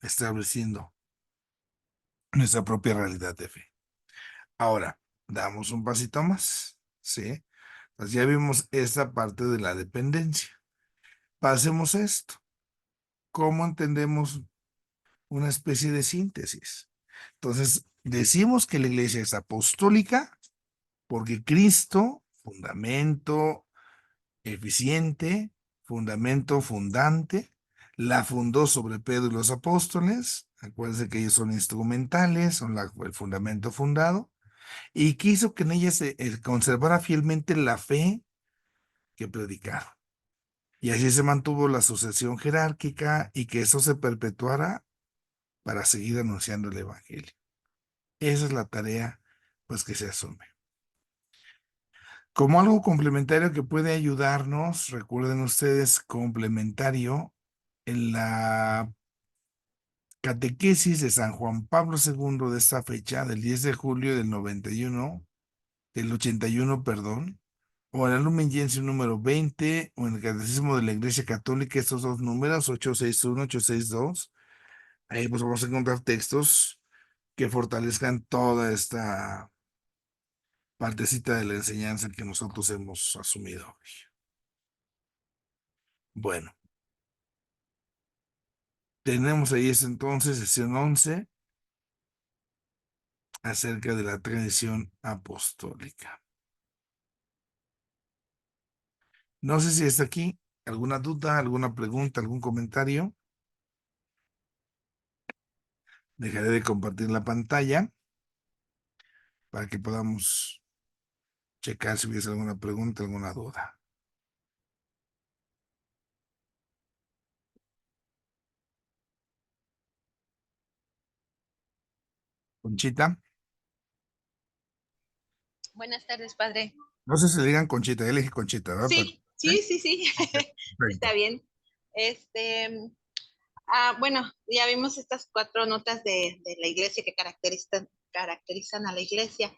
estableciendo nuestra propia realidad de fe. Ahora, damos un pasito más, ¿sí? Pues ya vimos esta parte de la dependencia. Pasemos a esto. ¿Cómo entendemos una especie de síntesis? Entonces, decimos que la iglesia es apostólica porque Cristo, fundamento eficiente, fundamento fundante, la fundó sobre Pedro y los apóstoles. Acuérdense que ellos son instrumentales, son el fundamento fundado, y quiso que en ella se conservara fielmente la fe que predicaron. Y así se mantuvo la sucesión jerárquica y que eso se perpetuara para seguir anunciando el evangelio. Esa es la tarea, pues, que se asume. Como algo complementario que puede ayudarnos, recuerden ustedes, complementario, en la catequesis de San Juan Pablo II de esta fecha, del 10 de julio del 91, del 81, perdón, o en el Lumen Gentium número 20, o en el Catecismo de la Iglesia Católica, estos dos números, 861, 862, Ahí pues vamos a encontrar textos que fortalezcan toda esta partecita de la enseñanza que nosotros hemos asumido. Bueno, tenemos ahí ese entonces, sesión 11, acerca de la tradición apostólica. No sé si está aquí alguna duda, alguna pregunta, algún comentario. Dejaré de compartir la pantalla para que podamos checar si hubiese alguna pregunta, alguna duda. Conchita, Buenas tardes, padre. no sé si le digan Conchita, ya le dije Conchita, ¿verdad? Sí, ¿Sí? sí, sí, sí, Ok, está perfecto. bien. Este, bueno, ya vimos estas cuatro notas de la iglesia que caracterizan a la iglesia.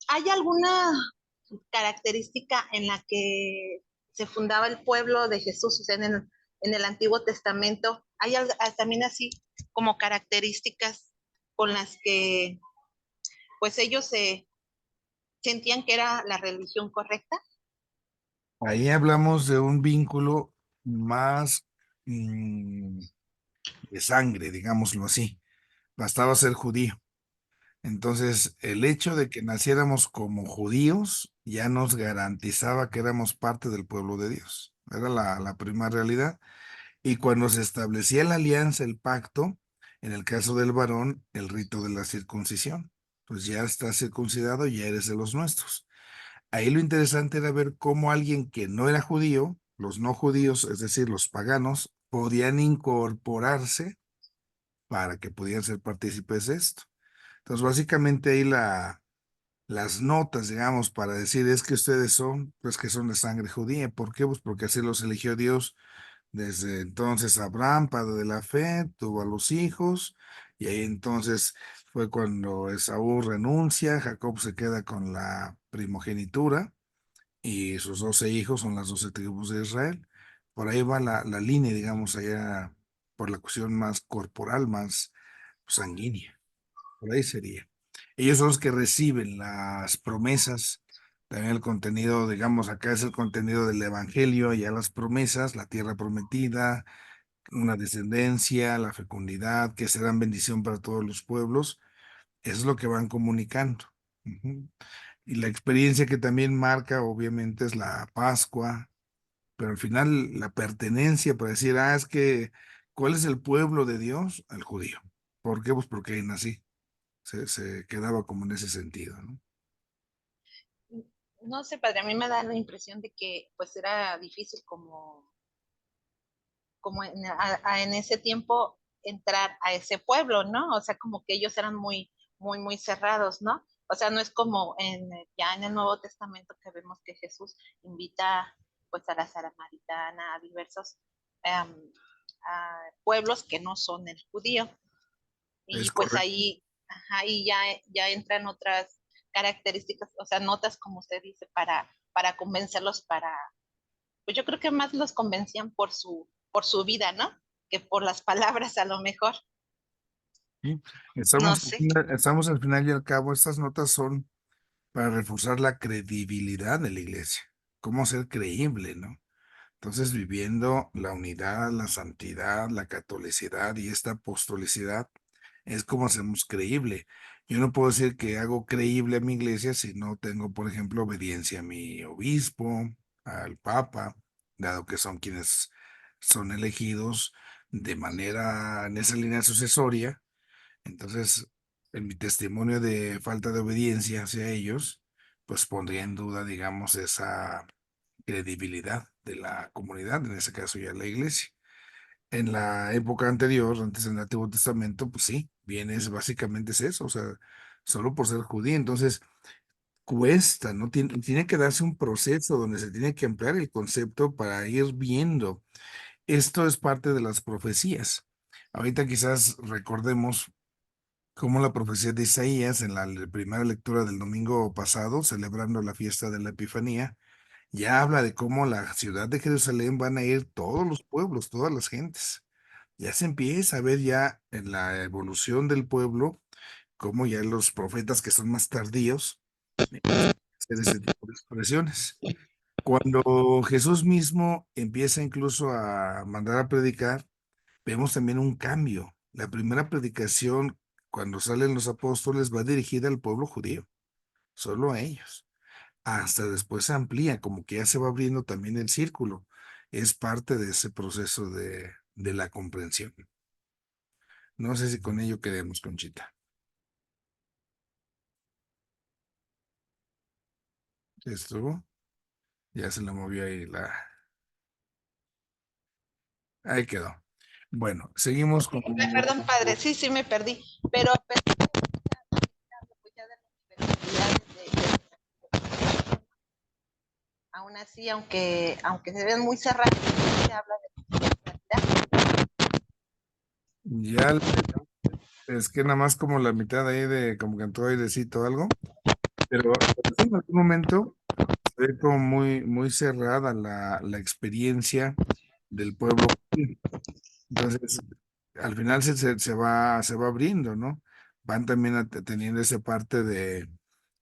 ¿Hay alguna característica en la que se fundaba el pueblo de Jesús, o sea, en el Antiguo Testamento? ¿Hay también así como características con las que pues ellos se sentían que era la religión correcta? Ahí hablamos de un vínculo más mm, de sangre, digámoslo así. Bastaba ser judío. Entonces, el hecho de que naciéramos como judíos ya nos garantizaba que éramos parte del pueblo de Dios. Era la primera realidad. Y cuando se establecía la alianza, el pacto, en el caso del varón, el rito de la circuncisión. Pues ya estás circuncidado, ya eres de los nuestros. Ahí lo interesante era ver cómo alguien que no era judío, los no judíos, es decir, los paganos, podían incorporarse para que pudieran ser partícipes de esto. Entonces, básicamente ahí las notas, digamos, para decir es que ustedes son, pues que son de sangre judía. ¿Por qué? Pues porque así los eligió Dios desde entonces. Abraham, padre de la fe, tuvo a los hijos, y ahí entonces fue cuando Esaú renuncia, Jacob se queda con la primogenitura y sus 12 hijos son las 12 tribus de Israel. Por ahí va la línea, digamos, allá por la cuestión más corporal, más sanguínea. Por ahí sería. Ellos son los que reciben las promesas. También el contenido, digamos, acá es el contenido del Evangelio, ya las promesas, la tierra prometida, una descendencia, la fecundidad, que serán bendición para todos los pueblos. Eso es lo que van comunicando. Ujú. Y la experiencia que también marca, obviamente, es la Pascua, pero al final la pertenencia para decir, es que, ¿cuál es el pueblo de Dios? El judío. ¿Por qué? Pues porque ahí nací. Se quedaba como en ese sentido, ¿no? No sé, padre, a mí me da la impresión de que pues era difícil como en ese tiempo entrar a ese pueblo, ¿no? O sea, como que ellos eran muy cerrados, ¿no? O sea, no es como ya en el Nuevo Testamento que vemos que Jesús invita pues a la samaritana, a diversos a pueblos que no son el judío. Y Es pues correcto. ahí ya entran otras características, o sea, notas, como usted dice, para convencerlos, pues yo creo que más los convencían por su vida, ¿no? Que por las palabras a lo mejor, ¿Sí? no Estamos, sé. estamos al final y al cabo, estas notas son para reforzar la credibilidad de la iglesia, cómo ser creíble, ¿no? Entonces, viviendo la unidad, la santidad, la catolicidad y esta apostolicidad, es como hacemos creíble. Yo no puedo decir que hago creíble a mi iglesia si no tengo, por ejemplo, obediencia a mi obispo, al papa, dado que son quienes son elegidos de manera en esa línea sucesoria. Entonces, en mi testimonio de falta de obediencia hacia ellos, pues pondría en duda, digamos, esa credibilidad de la comunidad, en ese caso ya la iglesia. En la época anterior, antes del Antiguo Testamento, pues sí, básicamente es eso, o sea, solo por ser judío. Entonces, cuesta, ¿no? Tiene que darse un proceso donde se tiene que ampliar el concepto para ir viendo. Esto es parte de las profecías. Ahorita quizás recordemos cómo la profecía de Isaías en la primera lectura del domingo pasado, celebrando la fiesta de la Epifanía, ya habla de cómo la ciudad de Jerusalén van a ir todos los pueblos, todas las gentes. ya se empieza a ver ya en la evolución del pueblo, como ya los profetas que son más tardíos, hacer ese tipo de expresiones. Cuando Jesús mismo empieza incluso a mandar a predicar, vemos también un cambio. La primera predicación, cuando salen los apóstoles, va dirigida al pueblo judío, solo a ellos. Hasta después se amplía, como que ya se va abriendo también el círculo. Es parte de ese proceso de la comprensión. No sé si con ello quedemos, Conchita. ¿Estuvo? Ya se la movió ahí la... Ahí quedó. Bueno, seguimos con... Ay, perdón, padre, sí, sí me perdí, pero pues ya de las universidades aún así, aunque se ven muy cerrados, se habla de realidad. Ya es que nada más como la mitad ahí de como que entró airecito o algo, pero sí, en algún momento se ve como muy, muy cerrada la experiencia del pueblo. Entonces, al final se va abriendo, ¿no? Van también teniendo esa parte de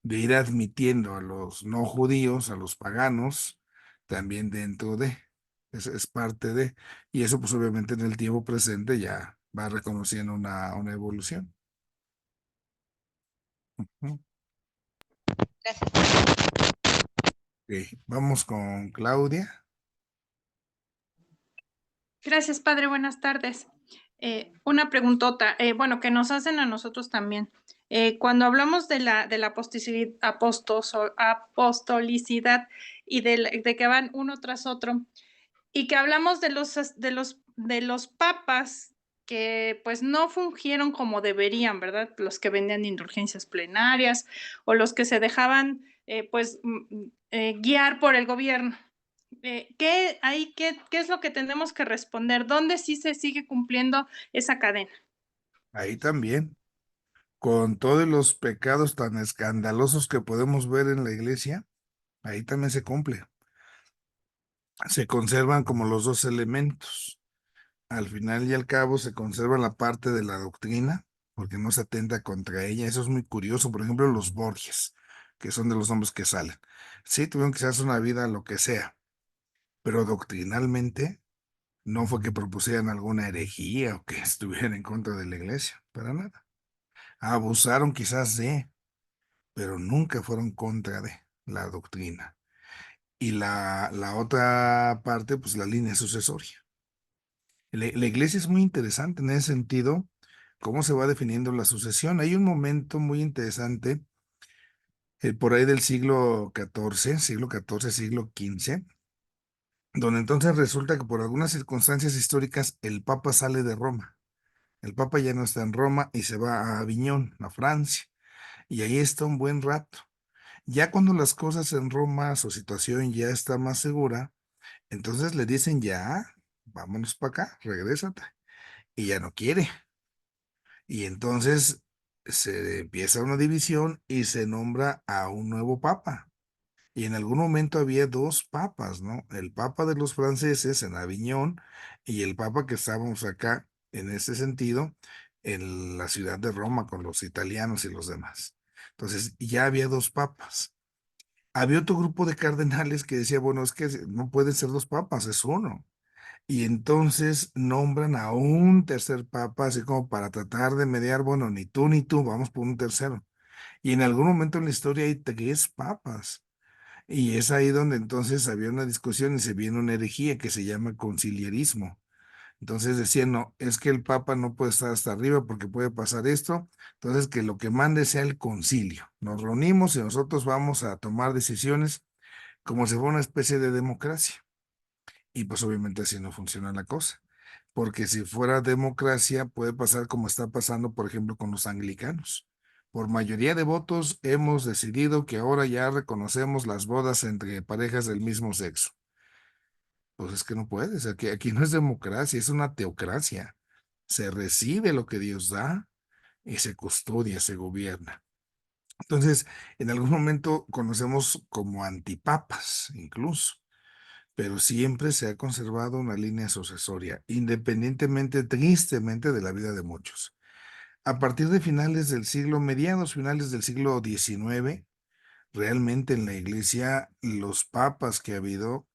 ir admitiendo a los no judíos, a los paganos, también dentro de, es parte de, y eso pues obviamente en el tiempo presente ya va reconociendo una evolución. Ujú. Gracias. Ok, vamos con Claudia. Gracias, padre. Buenas tardes. Una preguntota, bueno, que nos hacen a nosotros también. Cuando hablamos de la apostolicidad y de que van uno tras otro, y que hablamos de los papas que pues no fungieron como deberían, ¿verdad? Los que vendían indulgencias plenarias o los que se dejaban guiar por el gobierno. ¿Qué es lo que tenemos que responder? ¿Dónde sí se sigue cumpliendo esa cadena? Ahí también, con todos los pecados tan escandalosos que podemos ver en la iglesia, ahí también se cumple. Se conservan como los dos elementos. Al final y al cabo se conserva la parte de la doctrina, porque no se atenta contra ella. Eso es muy curioso. Por ejemplo, los Borgias, que son de los nombres que salen. Sí, tuvieron que hacer una vida lo que sea, pero doctrinalmente no fue que propusieran alguna herejía o que estuvieran en contra de la iglesia, para nada. Abusaron quizás de, pero nunca fueron contra de la doctrina. Y la otra parte, pues la línea sucesoria. La iglesia es muy interesante en ese sentido, cómo se va definiendo la sucesión. Hay un momento muy interesante, por ahí del siglo XIV, donde entonces resulta que por algunas circunstancias históricas el Papa sale de Roma. El Papa ya no está en Roma y se va a Aviñón, a Francia, y ahí está un buen rato. Ya cuando las cosas en Roma, su situación ya está más segura, entonces le dicen ya, vámonos para acá, regrésate. Y ya no quiere. Y entonces se empieza una división y se nombra a un nuevo papa. Y en algún momento había dos papas, ¿no? El papa de los franceses en Aviñón y el papa que estábamos acá, en ese sentido, en la ciudad de Roma con los italianos y los demás. Entonces ya había dos papas. Había otro grupo de cardenales que decía, bueno, es que no pueden ser dos papas, es uno. Y entonces nombran a un tercer papa, así como para tratar de mediar, bueno, ni tú, vamos por un tercero. Y en algún momento en la historia hay tres papas. Y es ahí donde entonces había una discusión y se viene una herejía que se llama conciliarismo. Entonces decían, no, es que el papa no puede estar hasta arriba porque puede pasar esto. Entonces que lo que mande sea el concilio. Nos reunimos y nosotros vamos a tomar decisiones como si fuera una especie de democracia. Y pues obviamente así no funciona la cosa, porque si fuera democracia puede pasar como está pasando, por ejemplo, con los anglicanos. Por mayoría de votos hemos decidido que ahora ya reconocemos las bodas entre parejas del mismo sexo. Pues es que no puedes, aquí no es democracia, es una teocracia. Se recibe lo que Dios da y se custodia, se gobierna. Entonces, en algún momento conocemos como antipapas, incluso. pero siempre se ha conservado una línea sucesoria, independientemente, tristemente, de la vida de muchos. A partir de mediados finales del siglo XIX, realmente en la iglesia, los papas que ha habido,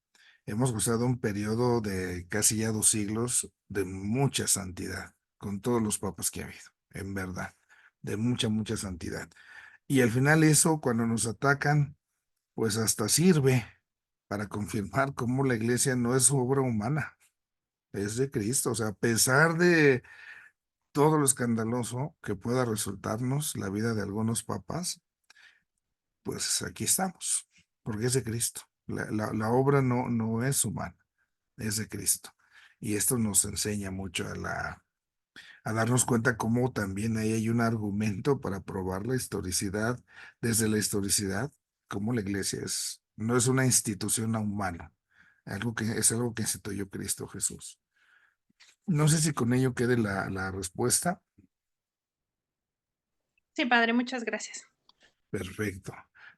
hemos gozado un periodo de casi ya 2 siglos de mucha santidad, con todos los papas que ha habido, en verdad, de mucha, mucha santidad. Y al final eso, cuando nos atacan, pues hasta sirve para confirmar cómo la iglesia no es obra humana, es de Cristo. O sea, a pesar de todo lo escandaloso que pueda resultarnos la vida de algunos papas, pues aquí estamos, porque es de Cristo. La obra no es humana, es de Cristo. Y esto nos enseña mucho a darnos cuenta cómo también ahí hay un argumento para probar la historicidad, desde la historicidad, cómo la iglesia no es una institución humana, es algo que instituyó Cristo Jesús. No sé si con ello quede la respuesta. Sí, padre, muchas gracias. Perfecto.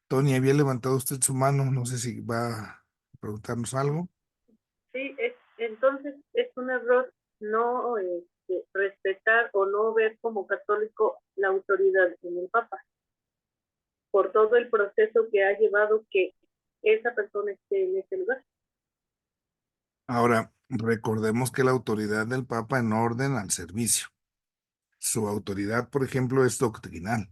Tony, había levantado usted su mano, no sé si va a preguntarnos algo. Sí, entonces es un error no respetar o no ver como católico la autoridad en el Papa, por todo el proceso que ha llevado que esa persona esté en ese lugar. Ahora, recordemos que la autoridad del Papa en orden al servicio. Su autoridad, por ejemplo, es doctrinal.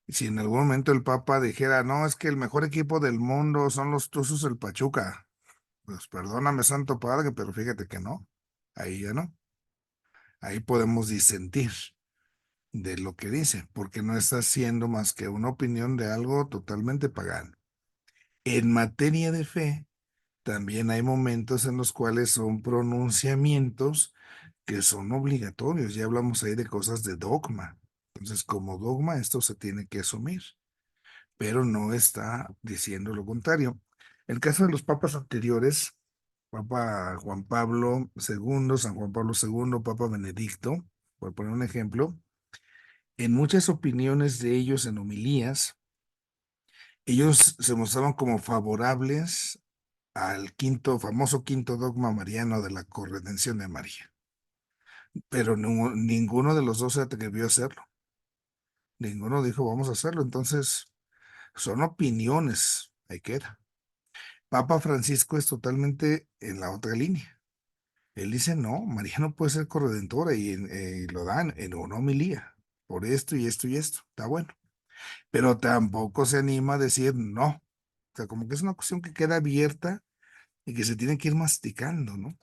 Si en algún momento el Papa dijera, no, es que el mejor equipo del mundo son los Tuzos del Pachuca, pues perdóname, Santo Padre, pero fíjate que no, ahí ya no. Ahí podemos disentir de lo que dice, porque no está siendo más que una opinión de algo totalmente pagano. En materia de fe, también hay momentos en los cuales son pronunciamientos que son obligatorios. Ya hablamos ahí de cosas de dogma. Entonces, como dogma, esto se tiene que asumir, pero no está diciendo lo contrario. El caso de los papas anteriores, Papa Juan Pablo II, San Juan Pablo II, Papa Benedicto, por poner un ejemplo, en muchas opiniones de ellos en homilías, ellos se mostraban como favorables al famoso quinto dogma mariano de la corredención de María. Pero ninguno de los dos se atrevió a hacerlo. Ninguno dijo, vamos a hacerlo. Entonces, son opiniones, ahí queda. Papa Francisco es totalmente en la otra línea. Él dice, no, María no puede ser corredentora y lo dan en una homilía, por esto y esto y esto. Está bueno. Pero tampoco se anima a decir no. O sea, como que es una cuestión que queda abierta y que se tiene que ir masticando, ¿no?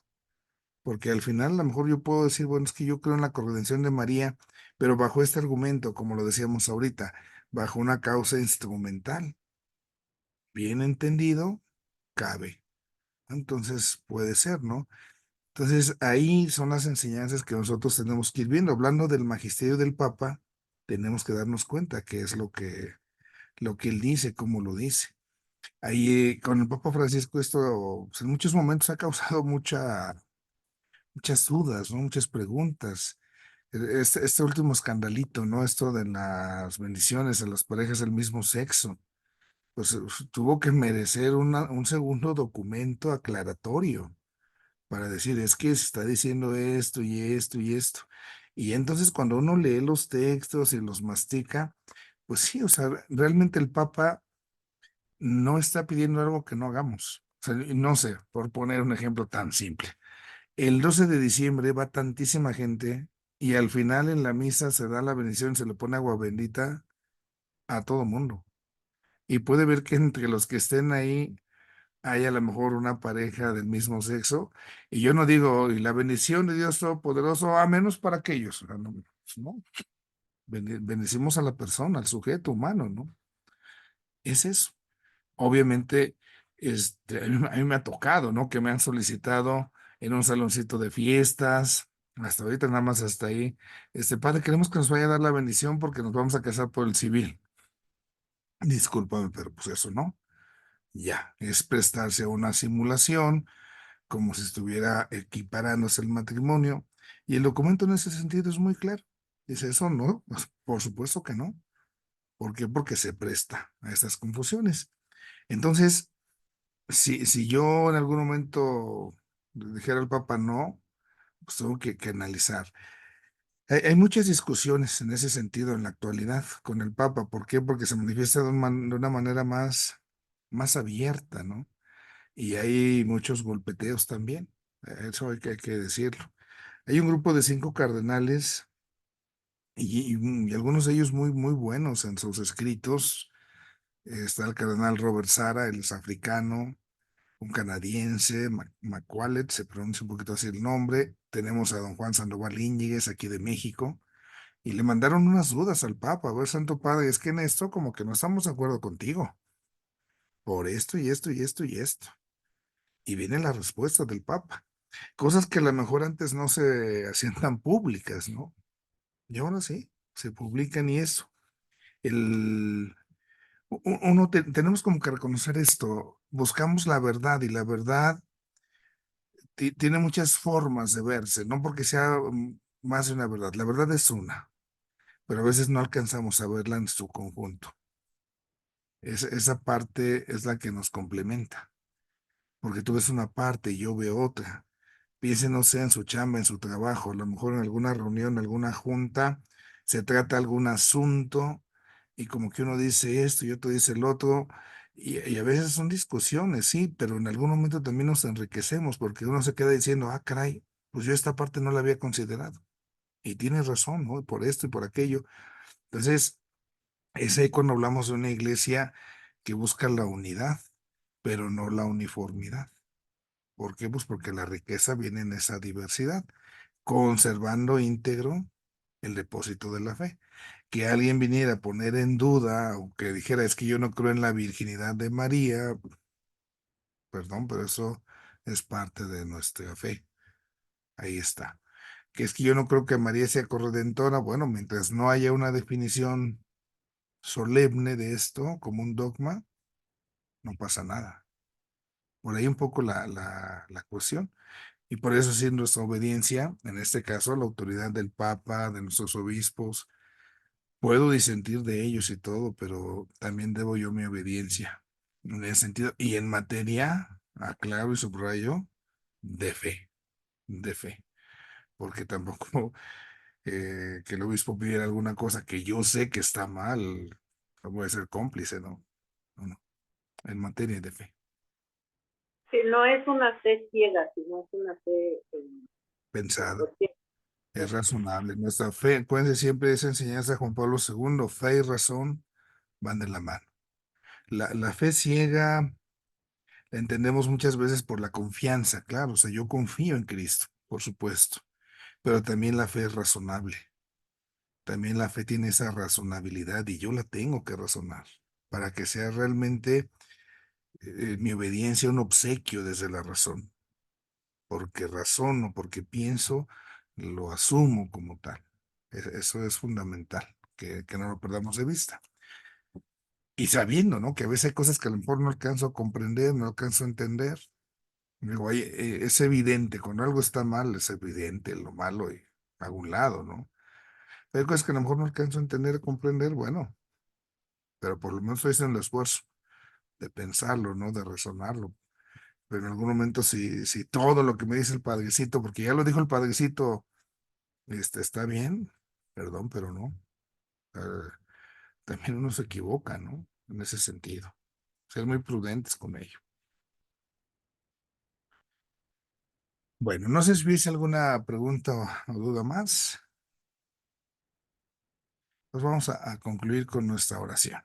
Porque al final a lo mejor yo puedo decir, bueno, es que yo creo en la corredención de María, pero bajo este argumento, como lo decíamos ahorita, bajo una causa instrumental. Bien entendido, cabe. Entonces puede ser, ¿no? Entonces ahí son las enseñanzas que nosotros tenemos que ir viendo. Hablando del magisterio del Papa, tenemos que darnos cuenta qué es lo que él dice, cómo lo dice. Ahí con el Papa Francisco esto pues, en muchos momentos ha causado muchas dudas, ¿no? Muchas preguntas. Este último escandalito, ¿no? Esto de las bendiciones a las parejas del mismo sexo, pues tuvo que merecer un segundo documento aclaratorio para decir, es que se está diciendo esto y esto y esto. Y entonces cuando uno lee los textos y los mastica, pues sí, o sea, realmente el Papa no está pidiendo algo que no hagamos. O sea, no sé, por poner un ejemplo tan simple. El 12 de diciembre va tantísima gente y al final en la misa se da la bendición, se le pone agua bendita a todo mundo. Y puede ver que entre los que estén ahí hay a lo mejor una pareja del mismo sexo. Y yo no digo, y la bendición de Dios Todopoderoso, a menos para aquellos. O sea, no, pues no. Bendecimos a la persona, al sujeto humano, ¿no? Es eso. Obviamente, a mí me ha tocado, ¿no? Que me han solicitado en un saloncito de fiestas, hasta ahorita nada más hasta ahí. Padre, queremos que nos vaya a dar la bendición porque nos vamos a casar por el civil. Discúlpame, pero pues eso no. Ya, es prestarse a una simulación, como si estuviera equiparándose el matrimonio. Y el documento en ese sentido es muy claro. Dice eso, no, pues, por supuesto que no. ¿Por qué? Porque se presta a estas confusiones. Entonces, si yo en algún momento le dijera al Papa no, pues tengo que analizar. Hay muchas discusiones en ese sentido en la actualidad con el Papa. ¿Por qué? Porque se manifiesta de una manera más abierta, ¿no? Y hay muchos golpeteos también. Eso hay que decirlo. Hay un grupo de 5 cardenales y algunos de ellos muy buenos en sus escritos. Está el cardenal Robert Sara, él es africano, un canadiense, Macualet, se pronuncia un poquito así el nombre. Tenemos a don Juan Sandoval Íñiguez, aquí de México, y le mandaron unas dudas al Papa. A ver, Santo Padre, es que en esto como que no estamos de acuerdo contigo, por esto y esto y esto y esto. Y viene la respuesta del Papa. Cosas que a lo mejor antes no se hacían tan públicas, ¿no? Y ahora sí, se publican y eso. El, tenemos como que reconocer esto. Buscamos la verdad y la verdad tiene muchas formas de verse, no porque sea más de una verdad. La verdad es una, pero a veces no alcanzamos a verla en su conjunto. Esa parte es la que nos complementa, porque tú ves una parte y yo veo otra. Piense, no sé, en su chamba, en su trabajo, a lo mejor en alguna reunión, alguna junta, se trata algún asunto y como que uno dice esto y otro dice el otro, y a veces son discusiones, sí, pero en algún momento también nos enriquecemos porque uno se queda diciendo, ah, caray, pues yo esta parte no la había considerado. Y tienes razón, ¿no? Por esto y por aquello. Entonces, es ahí cuando hablamos de una iglesia que busca la unidad, pero no la uniformidad. ¿Por qué? Pues porque la riqueza viene en esa diversidad, conservando íntegro el depósito de la fe. Que alguien viniera a poner en duda o que dijera, es que yo no creo en la virginidad de María, perdón, pero eso es parte de nuestra fe. Ahí está. Que es que yo no creo que María sea corredentora, bueno, mientras no haya una definición solemne de esto como un dogma, no pasa nada. Por ahí un poco la cuestión. Y por eso sí nuestra obediencia, en este caso a la autoridad del Papa, de nuestros obispos, puedo disentir de ellos y todo, pero también debo yo mi obediencia en ese sentido. Y en materia, aclaro y subrayo, de fe, porque tampoco que el obispo pidiera alguna cosa que yo sé que está mal, no voy a ser cómplice, ¿no? No, no, en materia de fe. Que no es una fe ciega, sino es una fe Pensada. porque Es razonable. Nuestra fe, acuérdense siempre esa enseñanza de Juan Pablo II, fe y razón van de la mano. La fe ciega la entendemos muchas veces por la confianza, claro, o sea, yo confío en Cristo, por supuesto, pero también la fe es razonable. También la fe tiene esa razonabilidad y yo la tengo que razonar para que sea realmente mi obediencia un obsequio desde la razón, porque razono, porque pienso, lo asumo como tal. Eso es fundamental, que no lo perdamos de vista. Y sabiendo, ¿no? Que a veces hay cosas que a lo mejor no alcanzo a comprender, no alcanzo a entender. Digo, es evidente, cuando algo está mal, es evidente lo malo y a un lado, ¿no? Hay cosas que a lo mejor no alcanzo a entender, a comprender, bueno, pero por lo menos estoy haciendo el esfuerzo de pensarlo, ¿no? De razonarlo. Pero en algún momento, si todo lo que me dice el padrecito, porque ya lo dijo el padrecito, está bien, perdón, pero no. Eh, también uno se equivoca, ¿no? En ese sentido. Ser muy prudentes con ello. Bueno, no sé si hubiese alguna pregunta o duda más. Pues vamos a concluir con nuestra oración.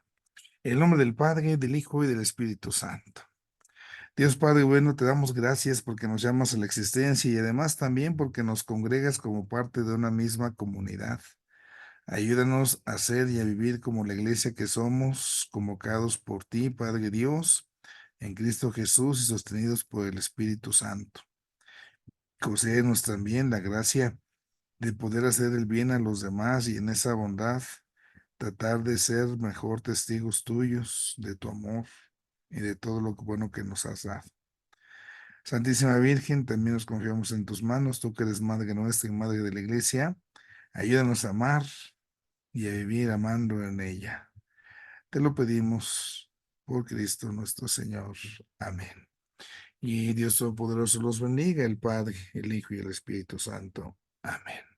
En el nombre del Padre, del Hijo y del Espíritu Santo. Dios Padre bueno, te damos gracias porque nos llamas a la existencia y además también porque nos congregas como parte de una misma comunidad. Ayúdanos a ser y a vivir como la iglesia que somos, convocados por ti, Padre Dios, en Cristo Jesús y sostenidos por el Espíritu Santo. Concédenos también la gracia de poder hacer el bien a los demás y en esa bondad tratar de ser mejor testigos tuyos de tu amor y de todo lo bueno que nos has dado. Santísima Virgen, también nos confiamos en tus manos, tú que eres Madre nuestra y Madre de la Iglesia, ayúdanos a amar y a vivir amando en ella. Te lo pedimos por Cristo nuestro Señor. Amén. Y Dios Todopoderoso los bendiga, el Padre, el Hijo y el Espíritu Santo. Amén.